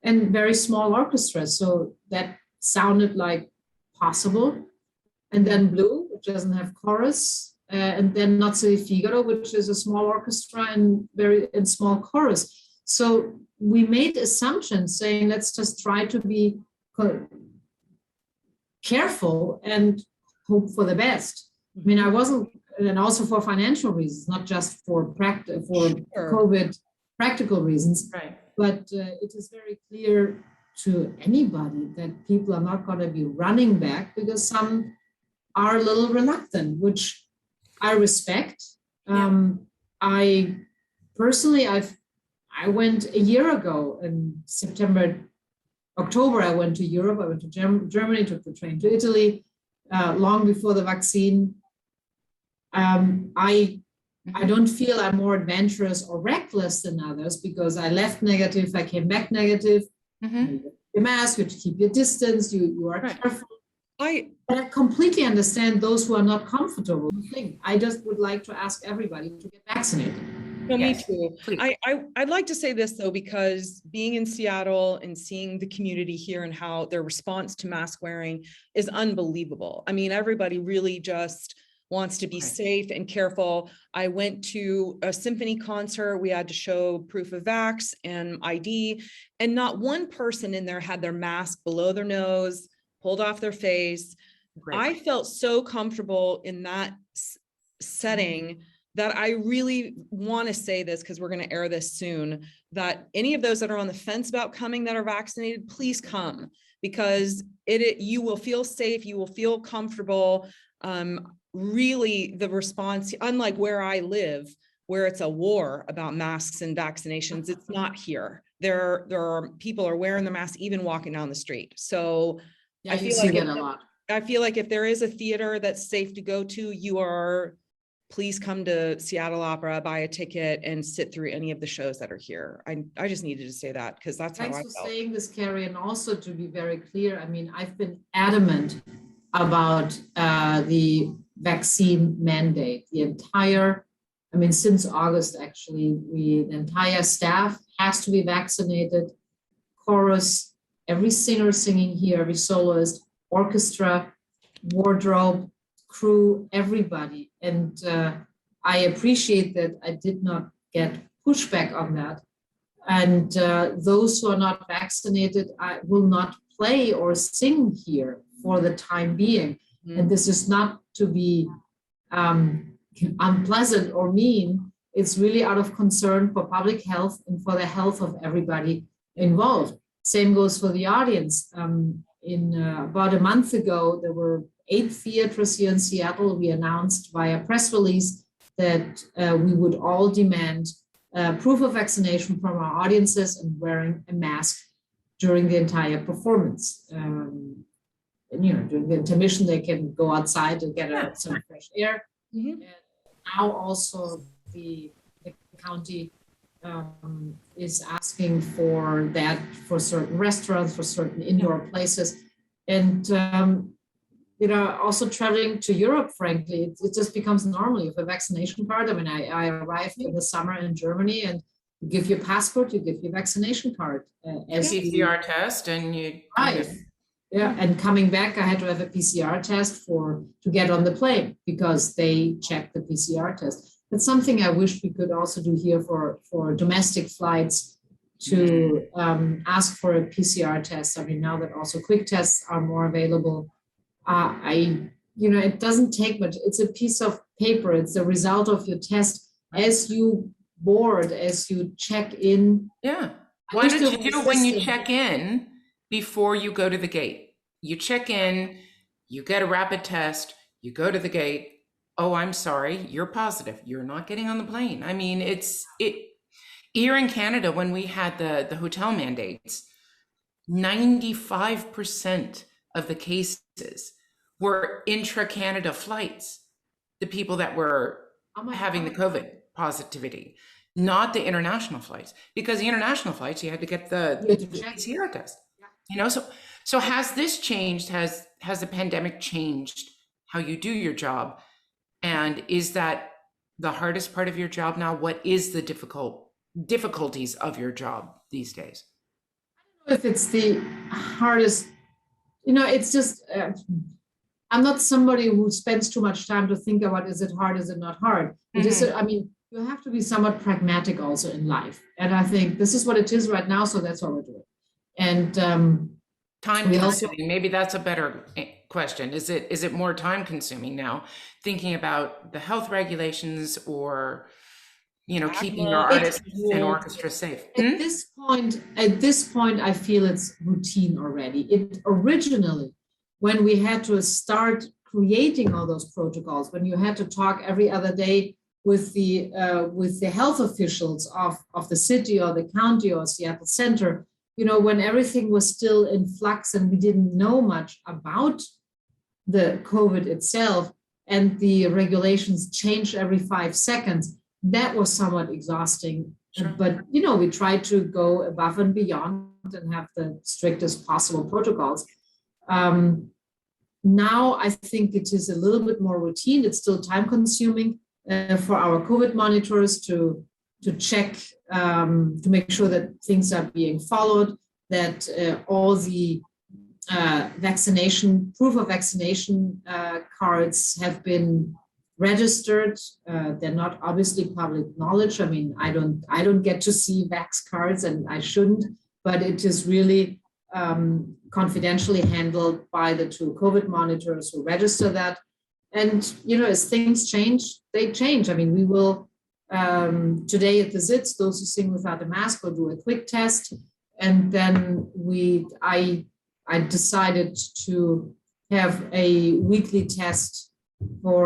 and very small orchestra. So that sounded like possible. And then Blue, which doesn't have chorus, and then Nozze di Figaro, which is a small orchestra and small chorus. So we made assumptions saying, let's just try to be careful and hope for the best. I mean, I wasn't, and also for financial reasons, not just for COVID practical reasons, right. But it is very clear to anybody that people are not going to be running back, because some are a little reluctant, which I respect. I personally, I went a year ago in September October, I went to Europe. I went to Germany, took the train to Italy, long before the vaccine. I don't feel I'm more adventurous or reckless than others because I left negative, I came back negative. You wear your mask, you keep your distance, you are careful. I completely understand those who are not comfortable. I just would like to ask everybody to get vaccinated. No, me too. I'd like to say this though, because being in Seattle and seeing the community here and how their response to mask wearing is unbelievable. I mean, everybody really just wants to be safe and careful. I went to a symphony concert. We had to show proof of vax and ID, and not one person in there had their mask below their nose, pulled off their face. I felt so comfortable in that setting that I really want to say this, because we're going to air this soon, that any of those that are on the fence about coming that are vaccinated, please come, because you will feel safe, you will feel comfortable. Really, the response, unlike where I live, where it's a war about masks and vaccinations, it's not here. There are people are wearing the mask even walking down the street. So I feel like that a lot. I feel like if there is a theater that's safe to go to, please come to Seattle Opera, buy a ticket, and sit through any of the shows that are here. I just needed to say that because that's how I felt. Thanks for saying this, Carrie, and also to be very clear. I mean, I've been adamant about the vaccine mandate. Since August, actually, the entire staff has to be vaccinated. Chorus, every singer singing here, every soloist, orchestra, wardrobe, crew, everybody. And I appreciate that I did not get pushback on that. And those who are not vaccinated, I will not play or sing here for the time being. And this is not to be unpleasant or mean. It's really out of concern for public health and for the health of everybody involved. Same goes for the audience. About a month ago, there were 8 theaters here in Seattle. We announced via press release that we would all demand proof of vaccination from our audiences and wearing a mask during the entire performance. During the intermission, they can go outside and get some fresh air. And now also the county is asking for that for certain restaurants, for certain indoor places. And, also traveling to Europe, frankly, it just becomes normal. You have a vaccination card. I mean, I arrived in the summer in Germany, and you give your passport, you give your vaccination card. PCR test, and you... Yeah, and coming back, I had to have a PCR test to get on the plane because they checked the PCR test. That's something I wish we could also do here for domestic flights to ask for a PCR test. I mean, now that also quick tests are more available, it doesn't take much. It's a piece of paper. It's the result of your test as you board, as you check in. Yeah. Why don't you do it when you check in? Before you go to the gate, you check in, you get a rapid test, you go to the gate. Oh, I'm sorry, you're positive. You're not getting on the plane. I mean, here in Canada, when we had the hotel mandates, 95% of the cases were intra-Canada flights, the people that were having the COVID positivity, not the international flights, because the international flights, you had to get the PCR test. So has this changed? Has the pandemic changed how you do your job? And is that the hardest part of your job now? What is the difficulties of your job these days? I don't know if it's the hardest. It's just, I'm not somebody who spends too much time to think about, is it hard, is it not hard? You have to be somewhat pragmatic also in life. And I think this is what it is right now, so that's what we're doing. And time consuming, maybe that's a better question. Is it more time consuming now, thinking about the health regulations or keeping your artists and orchestra safe? At this point, I feel it's routine already. It originally, when we had to start creating all those protocols, when you had to talk every other day with the health officials of the city or the county or Seattle Center, when everything was still in flux and we didn't know much about the COVID itself, and the regulations changed every 5 seconds, that was somewhat exhausting. Sure. But, we tried to go above and beyond and have the strictest possible protocols. Now, I think it is a little bit more routine. It's still time consuming for our COVID monitors to check, to make sure that things are being followed, that all the proof of vaccination cards have been registered. They're not obviously public knowledge. I mean, I don't get to see vax cards, and I shouldn't, but it is really confidentially handled by the 2 COVID monitors who register that. And, as things change, they change. I mean, we will, today at the ZITS, those who sing without a mask will do a quick test. And then I decided to have a weekly test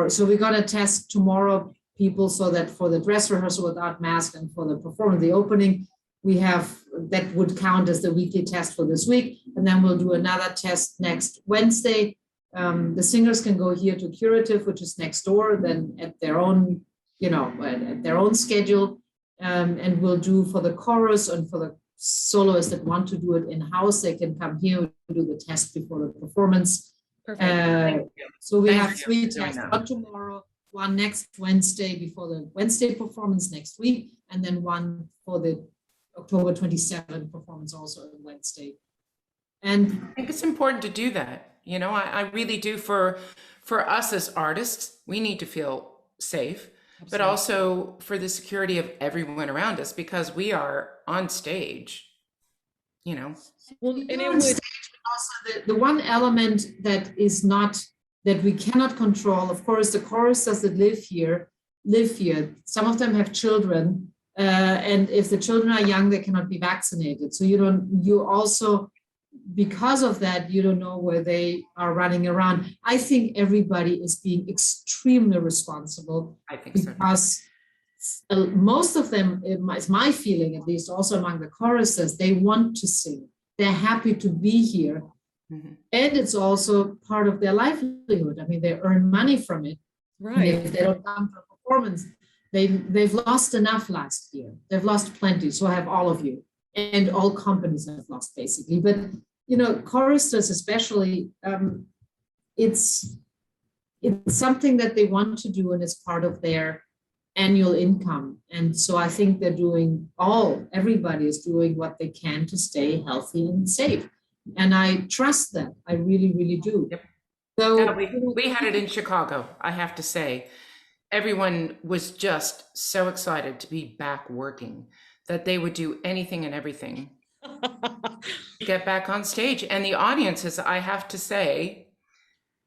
so we're going to test tomorrow people, so that for the dress rehearsal without mask and for the performance, the opening, we have, that would count as the weekly test for this week. And then we'll do another test next Wednesday. The singers can go here to Curative, which is next door, then at their own, at their own schedule. And we'll do for the chorus and for the soloists that want to do it in-house, they can come here and do the test before the performance. So we have 3 tests, one tomorrow, one next Wednesday before the Wednesday performance next week, and then one for the October 27th performance also on Wednesday. And I think it's important to do that. I really do. For us as artists, we need to feel safe. Absolutely. But also for the security of everyone around us, because we are on stage, Well, and it would also the one element that we cannot control, of course, the choristers that live here. Some of them have children, and if the children are young, they cannot be vaccinated. So you also, because of that, you don't know where they are running around. I think everybody is being extremely responsible. I think because most of them, it's my feeling, at least also among the choristers, they want to sing. They're happy to be here. Mm-hmm. And it's also part of their livelihood. I mean, they earn money from it. Right. And if they don't come to a performance, they've lost enough last year. They've lost plenty. So have all of you. And all companies have lost, basically. But, choristers especially, it's something that they want to do, and it's part of their annual income. And so I think everybody is doing what they can to stay healthy and safe. And I trust that. I really, really do. Yep. So yeah, we had it in Chicago, I have to say. Everyone was just so excited to be back working that they would do anything and everything to get back on stage. And the audiences, I have to say,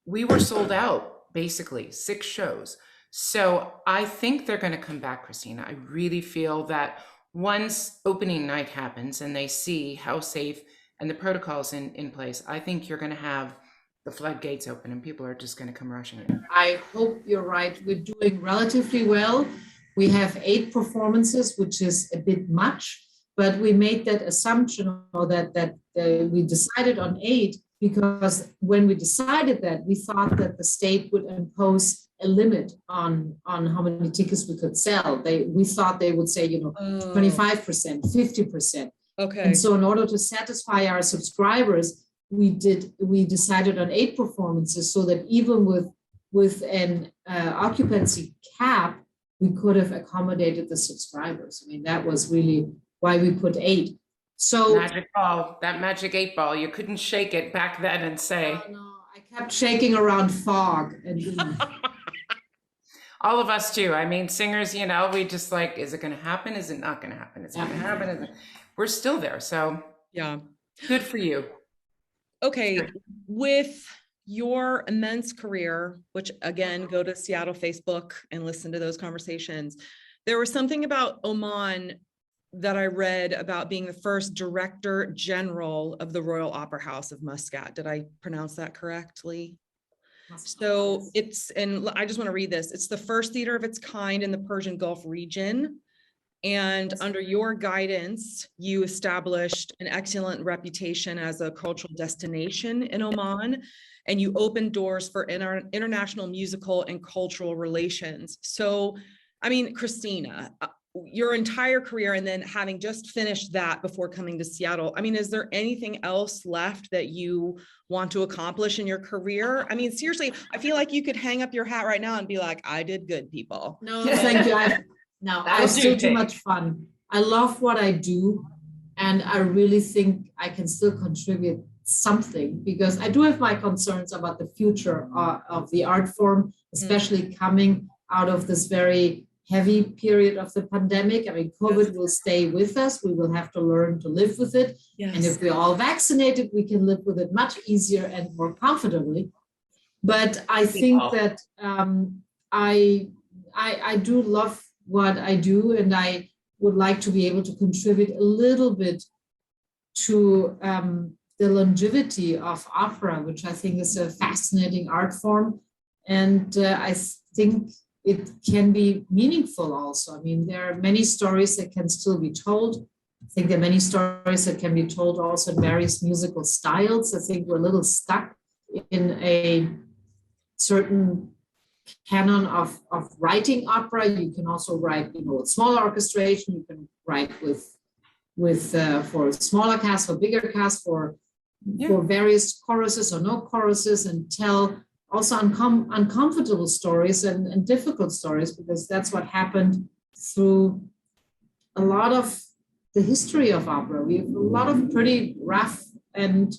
we were sold out, basically 6 shows. So I think they're going to come back, Christina. I really feel that once opening night happens and they see how safe and the protocols in place, I think you're going to have the floodgates open and people are just going to come rushing in. I hope you're right. We're doing relatively well. We have 8 performances, which is a bit much, but we made that assumption, or that we decided on 8 because when we decided that, we thought that the state would impose a limit on how many tickets we could sell. We thought they would say, 25%, 50%. Okay. And so in order to satisfy our subscribers, we decided on 8 performances, so that even with an occupancy cap, we could have accommodated the subscribers. I mean, that was really why we put 8. So that magic 8 ball, you couldn't shake it back then and say. No, I kept shaking around fog. And all of us too. I mean, singers, we just like, is it going to happen? Is it not going to happen? Is it going to happen? We're still there. So yeah, good for you. Okay. With your immense career, which again, go to Seattle Facebook and listen to those conversations. There was something about Oman that I read about being the first director general of the Royal Opera House of Muscat. Did I pronounce that correctly? So and I just want to read this. It's the first theater of its kind in the Persian Gulf region. And under your guidance, you established an excellent reputation as a cultural destination in Oman, and you opened doors for international musical and cultural relations. So, I mean, Christina, your entire career, and then having just finished that before coming to Seattle, I mean, is there anything else left that you want to accomplish in your career? I mean, seriously, I feel like you could hang up your hat right now and be like, I did good, people. No, thank you. I still too much fun. I love what I do, and I really think I can still contribute something, because I do have my concerns about the future of the art form, especially coming out of this very heavy period of the pandemic. I mean, COVID will stay with us. We will have to learn to live with it. Yes. And if we're all vaccinated, we can live with it much easier and more comfortably. But I think that I do love what I do, and I would like to be able to contribute a little bit to the longevity of opera, which I think is a fascinating art form. And I think it can be meaningful also. I mean, there are many stories that can still be told. I think there are many stories that can be told also in various musical styles. I think we're a little stuck in a certain canon of writing opera. You can also write, small orchestration. You can write with for smaller cast, for bigger cast, for various choruses or no choruses, and tell also uncomfortable stories and difficult stories, because that's what happened through a lot of the history of opera. We have a lot of pretty rough and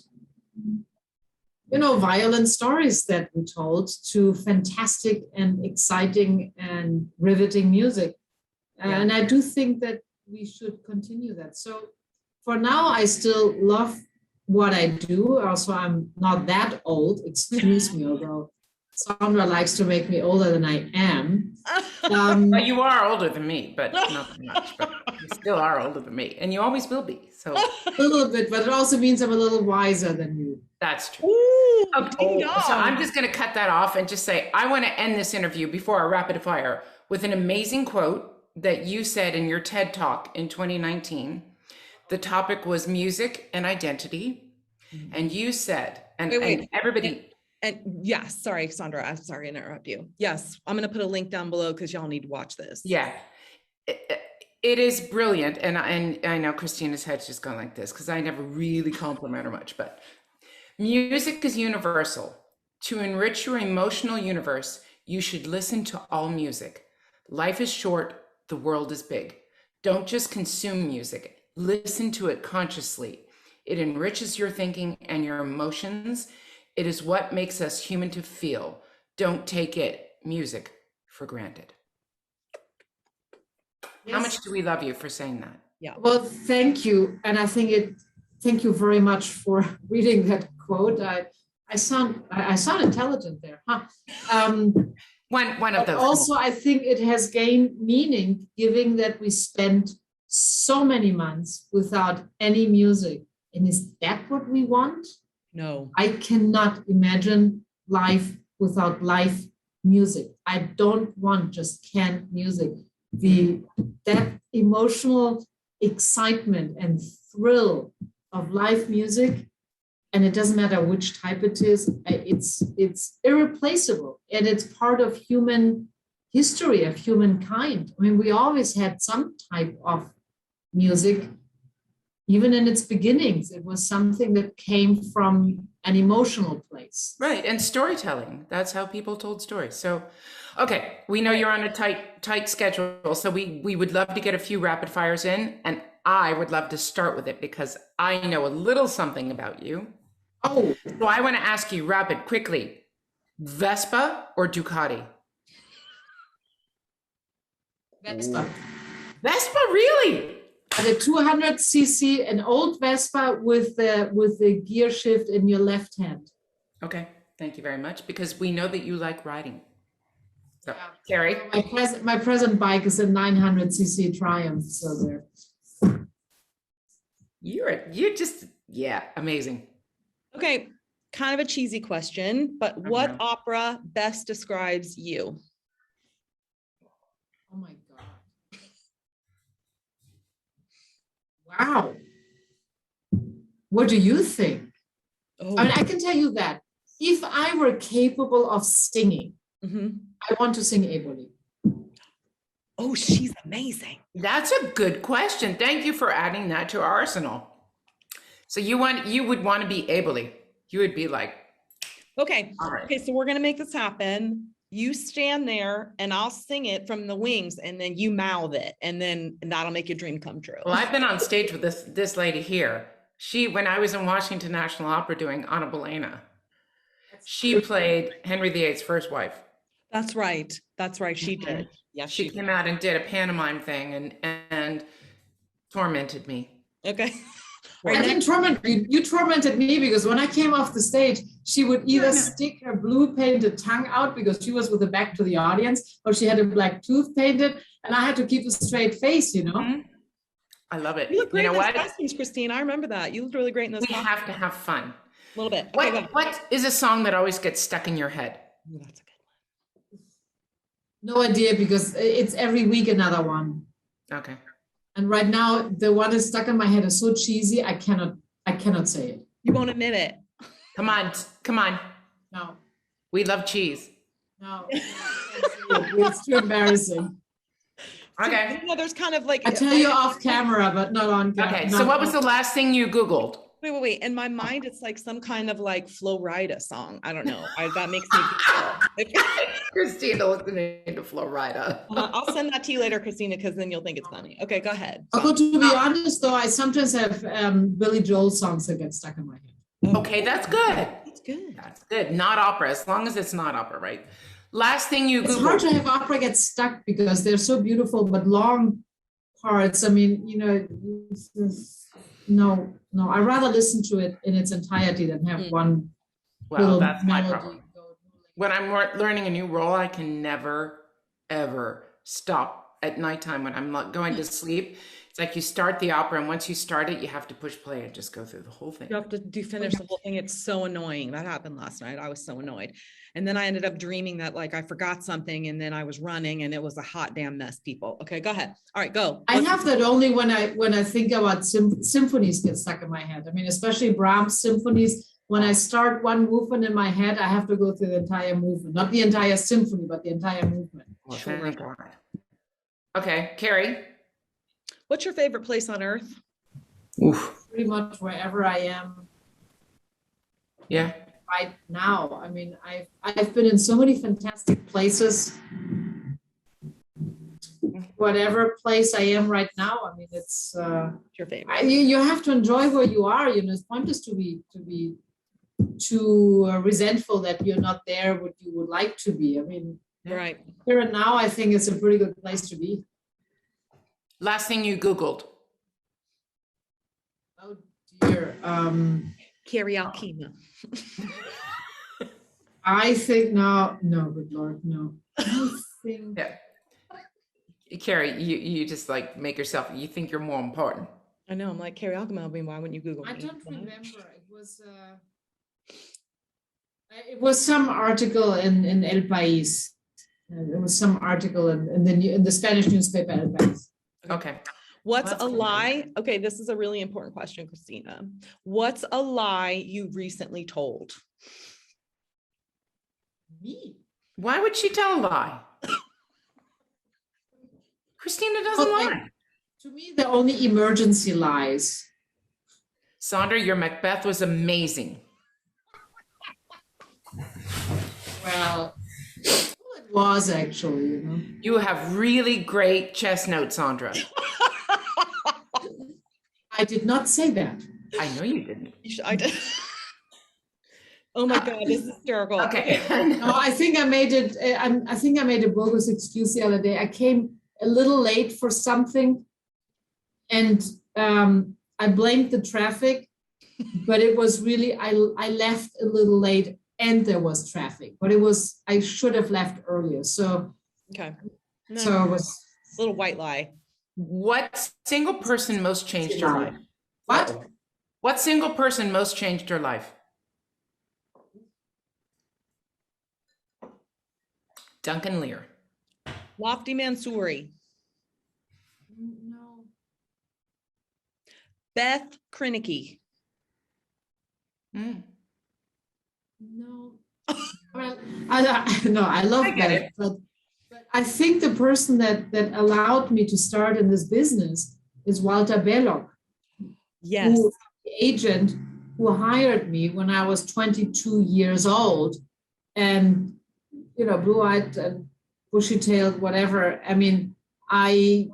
violent stories that we told to fantastic and exciting and riveting music. And I do think that we should continue that. So for now, I still love what I do. Also, I'm not that old, excuse me, although Sandra likes to make me older than I am. You are older than me, but not that much, but you still are older than me, and you always will be. So a little bit, but it also means I'm a little wiser than you. That's true. Ooh, okay. So I'm just going to cut that off and just say, I want to end this interview before our rapid fire with an amazing quote that you said in your TED Talk in 2019. The topic was music and identity. And you said, and everybody. And yes, sorry, Sandra, I'm sorry to interrupt you. Yes, I'm going to put a link down below because y'all need to watch this. Yeah, it is brilliant. And I know Christina's head's just gone like this because I never really compliment her much, but music is universal. To enrich your emotional universe, you should listen to all music. Life is short, the world is big. Don't just consume music, listen to it consciously. It enriches your thinking and your emotions. It is what makes us human to feel. Don't take music, for granted. Yes. How much do we love you for saying that? Yeah. Well, thank you. And I think thank you very much for reading that quote. I sound intelligent there, huh? One of those. Also, I think it has gained meaning, given that we spent so many months without any music. And is that what we want? No. I cannot imagine life without live music. I don't want just canned music. That emotional excitement and thrill of live music, and it doesn't matter which type it is, it's irreplaceable, and it's part of human history, of humankind. I mean, we always had some type of music. Even in its beginnings, it was something that came from an emotional place. Right, and storytelling. That's how people told stories. So, okay, we know you're on a tight schedule, so we would love to get a few rapid fires in, and I would love to start with it because I know a little something about you. Oh. So I want to ask you quickly, Vespa or Ducati? Vespa. Vespa, really? The 200cc, an old Vespa with the gear shift in your left hand. Okay, thank you very much, because we know that you like riding. So, Carrie? My present bike is a 900cc Triumph, so there. You're just, amazing. Okay, kind of a cheesy question, but what opera best describes you? Oh my God. Wow. What do you think? Oh, I mean, I can tell you that if I were capable of singing, I want to sing ably. oh, she's amazing. That's a good question. Thank you for adding that to our arsenal. So you would want to be ably. You would be like, Okay. all right. Okay. So we're going to make this happen. You stand there and I'll sing it from the wings and then you mouth it and that'll make your dream come true. Well, I've been on stage with this lady here. When I was in Washington National Opera doing Anna Bolena, she played Henry VIII's first wife. That's right. That's right. She did. Yes, she came out and did a pantomime thing and tormented me. Okay. I didn't torment you. You tormented me because when I came off the stage, she would either stick her blue painted tongue out because she was with the back to the audience, or she had a black tooth painted, and I had to keep a straight face, you know. Mm-hmm. I love it. You look great you know in those costumes, Christine. I remember that. You looked really great in those costumes. We have to have fun. A little bit. Okay, what is a song that always gets stuck in your head? Ooh, that's a good one. No idea, because it's every week another one. Okay. And right now, the one is stuck in my head is so cheesy, I cannot say it. You won't admit it. Come on. No. We love cheese. No. It's too embarrassing. Okay. So, you know, there's kind of like I tell you off camera, but not on camera. Okay. So what was the last thing you Googled? Wait. In my mind, it's like some kind of like Flo Rida song. I don't know. That makes me giggle. Christina listening to Flo Rida. I'll send that to you later, Christina, because then you'll think it's funny. Okay, go ahead. Although, to be honest, though, I sometimes have Billy Joel songs that get stuck in my head. Okay, that's good. That's good. That's good. Not opera, as long as it's not opera, right? Last thing you Googled. It's hard to have opera get stuck because they're so beautiful, but long parts. I mean, you know, no. I'd rather listen to it in its entirety than have one. Well, that's my problem. When I'm learning a new role, I can never, ever stop at nighttime when I'm going to sleep. It's like you start the opera, and once you start it, you have to push play and just go through the whole thing. You have to finish the whole thing. It's so annoying. That happened last night. I was so annoyed. And then I ended up dreaming that like I forgot something and then I was running and it was a hot damn mess, people. Okay, go ahead. All right, go. I have that only when I think about symphonies get stuck in my head. I mean, especially Brahms symphonies. When I start one movement in my head, I have to go through the entire movement, not the entire symphony, but the entire movement. Well, sure. Okay, Carrie. What's your favorite place on earth? Oof. Pretty much wherever I am. Yeah. Right now. I mean, I've been in so many fantastic places. Whatever place I am right now, I mean, it's your favorite. You have to enjoy where you are. You know, it's pointless to be too resentful that you're not there what you would like to be. I mean, right here and now, I think it's a pretty good place to be. Last thing you Googled. Oh dear. Karaoke. I think no, good Lord, no. I think. Yeah. Carrie, you just like make yourself, you think you're more important. I know, I'm like, karaoke, why wouldn't you Google I me? don't remember. It was some article in El País. There was some article in the Spanish newspaper El País. Okay. What's a lie? Okay, this is a really important question, Christina. What's a lie you recently told? Me? Why would she tell a lie? Christina doesn't lie. To me, they're only emergency lies. Sandra, your Macbeth was amazing. Well, it was actually, you know. You have really great chest notes, Sandra. I did not say that. I know you didn't. I did. Oh my God, this is hysterical. Okay. No, I think I made it. I think I made a bogus excuse the other day. I came a little late for something, and I blamed the traffic, but it was really I left a little late, and there was traffic. But I should have left earlier. So okay. No, so it was a little white lie. What single person most changed your life? What? What single person most changed your life? Duncan Lear. Lofty Mansouri. No. Beth Krinicki. Mm. No. Well, I love I get Beth, it. but I think the person that allowed me to start in this business is Walter Belloc, Yes. who the agent who hired me when I was 22 years old, and blue-eyed and bushy-tailed, whatever. I mean, I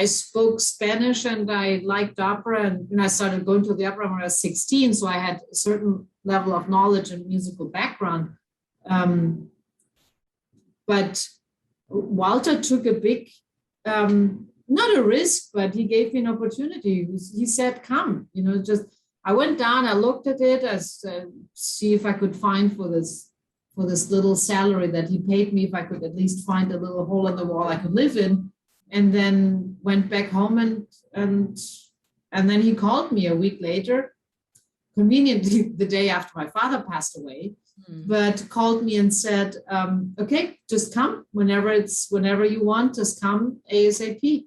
spoke Spanish and I liked opera, and I started going to the opera when I was 16, so I had a certain level of knowledge and musical background. But Walter took a big, not a risk, but he gave me an opportunity. He said, come, just, I went down, I looked at it, see if I could find for this little salary that he paid me, if I could at least find a little hole in the wall I could live in, and then went back home and then he called me a week later, conveniently the day after my father passed away, but called me and said, okay, just come whenever you want, just come ASAP.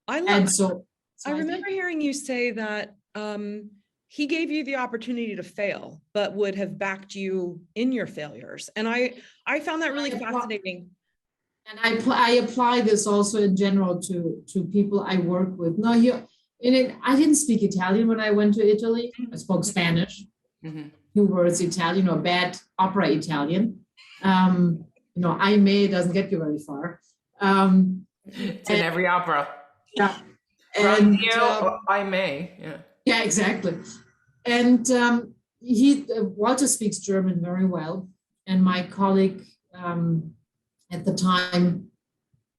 I remember hearing you say that he gave you the opportunity to fail, but would have backed you in your failures. And I found that really fascinating. And I apply this also in general to people I work with. No, I didn't speak Italian when I went to Italy. I spoke Spanish, few words Italian, or bad opera Italian. I may doesn't get you very far. It's in every opera. Yeah. And I may. Yeah. Yeah, exactly. And Walter speaks German very well, and my colleague at the time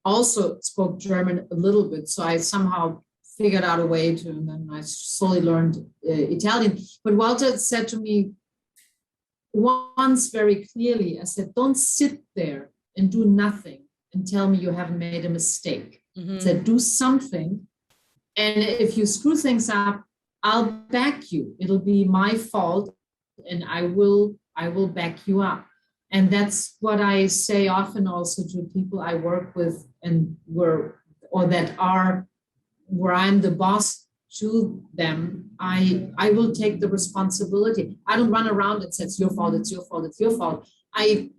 also spoke German a little bit. So I somehow figured out a way to, and then I slowly learned Italian. But Walter said to me once very clearly, I said, don't sit there and do nothing and tell me you haven't made a mistake. I said, do something. And if you screw things up, I'll back you. It'll be my fault, and I will back you up. And that's what I say often also to people I work with and where I'm the boss to them. I will take the responsibility. I don't run around and say it's your fault, it's your fault, it's your fault. I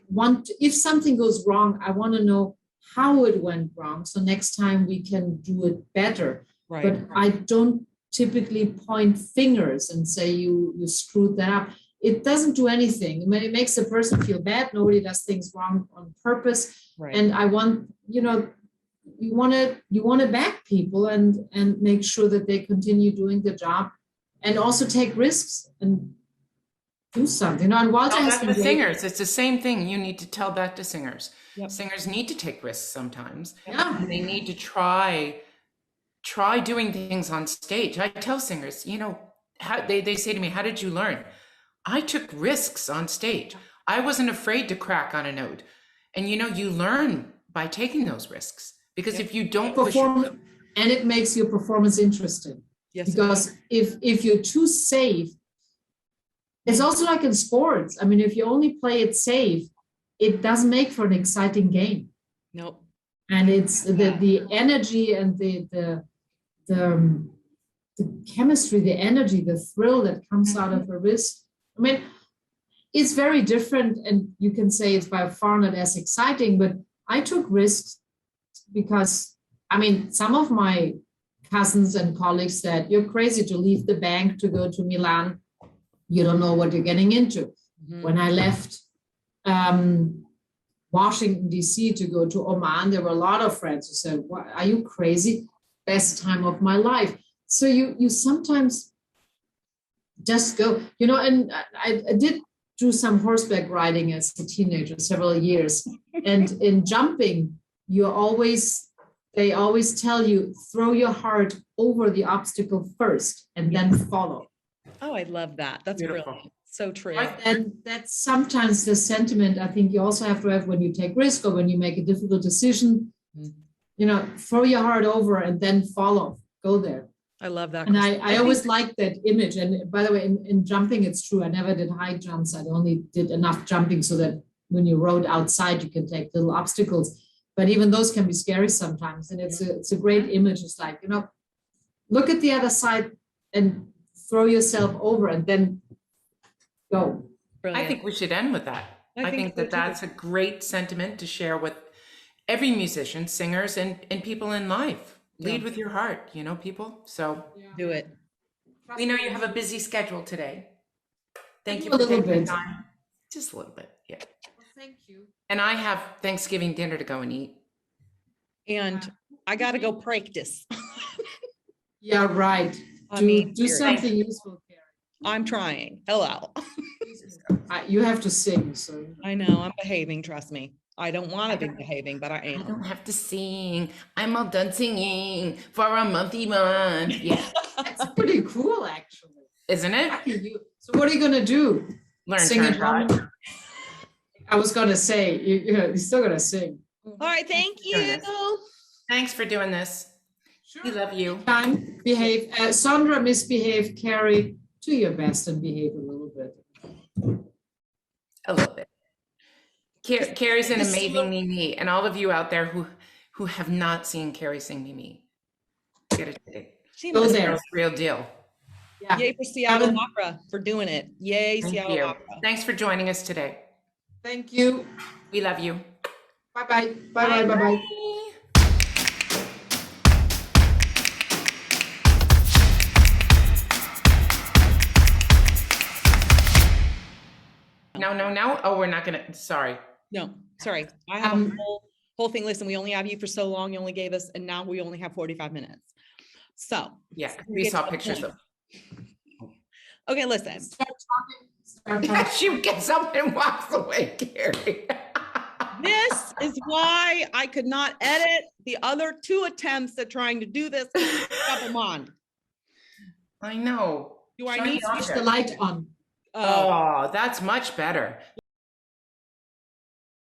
want, if something goes wrong, I want to know how it went wrong, so next time we can do it better. Right. But I don't typically point fingers and say you screwed that up. It doesn't do anything. I mean, it makes the person feel bad. Nobody does things wrong on purpose. Right. And I want, you want to back people and make sure that they continue doing the job, and also take risks and do something. And Walter has the singers. It's the same thing. You need to tell that to singers. Yep. Singers need to take risks sometimes. Yeah. And they need to try doing things on stage. I tell singers, how they say to me, how did you learn? I took risks on stage. I wasn't afraid to crack on a note. And you learn by taking those risks, because if you don't perform, and it makes your performance interesting. Yes. Because if you're too safe, it's also like in sports. I mean, if you only play it safe, it doesn't make for an exciting game. Nope. And it's the energy and the chemistry, the energy, the thrill that comes out of a risk. I mean, it's very different, and you can say it's by far not as exciting, but I took risks because, some of my cousins and colleagues said, you're crazy to leave the bank to go to Milan. You don't know what you're getting into. When I left Washington, D.C. to go to Oman, there were a lot of friends who said, what, are you crazy? Best time of my life. So you sometimes just go, and I did do some horseback riding as a teenager, several years. And in jumping, they always tell you, throw your heart over the obstacle first and then follow. Oh, I love that. That's beautiful. Brilliant. So true. And that's sometimes the sentiment I think you also have to have when you take risk or when you make a difficult decision. Throw your heart over and then follow. Go there. I love that. And I always like that image. And by the way, in jumping, it's true. I never did high jumps. I only did enough jumping so that when you rode outside, you can take little obstacles. but even those can be scary sometimes. And it's a great image. It's like, look at the other side and throw yourself over and then go. I think we should end with that. I think that that's a great sentiment to share with every musician, singers, and people in life. Lead with your heart, people. So do it. We know you have a busy schedule today. Thank you for taking the bit. time. Just a little bit, yeah. Well, thank you. And I have Thanksgiving dinner to go and eat. And I got to go practice. Yeah, right. Do something useful, Carrie. I'm trying. Hello. You have to sing, so. I know, I'm behaving, trust me. I don't want to be behaving, but I I am. don't have to sing. I'm all done singing for a month. Yeah. That's pretty cool, actually. Isn't it? So what are you going to do? Learn Sing turn it on? drive. I was going to say, you're still going to sing. All right, thank you. Thanks for doing this. Sure. We love you. Time, behave. Sandra, misbehave. Carrie, do your best and behave a little bit. A little bit. Carrie's an amazing Mimi, and all of you out there who have not seen Carrie sing Mimi, get it today. Go there. Real deal. Yeah. Yay for Seattle Opera for doing it. Yay, Seattle Opera. Thanks for joining us today. Thank you. We love you. Bye-bye. Bye-bye. Bye-bye. No. Oh, we're not gonna, sorry. No, sorry. I have a whole thing. Listen, we only have you for so long. You only gave us, and now we only have 45 minutes. So. Yeah, we saw pictures of. Okay, listen. Start talking. She gets up and walks away, Carrie. This is why I could not edit the other 2 attempts at trying to do this. Scheppelmann. I know. Do I need to switch the light on? Oh, that's much better.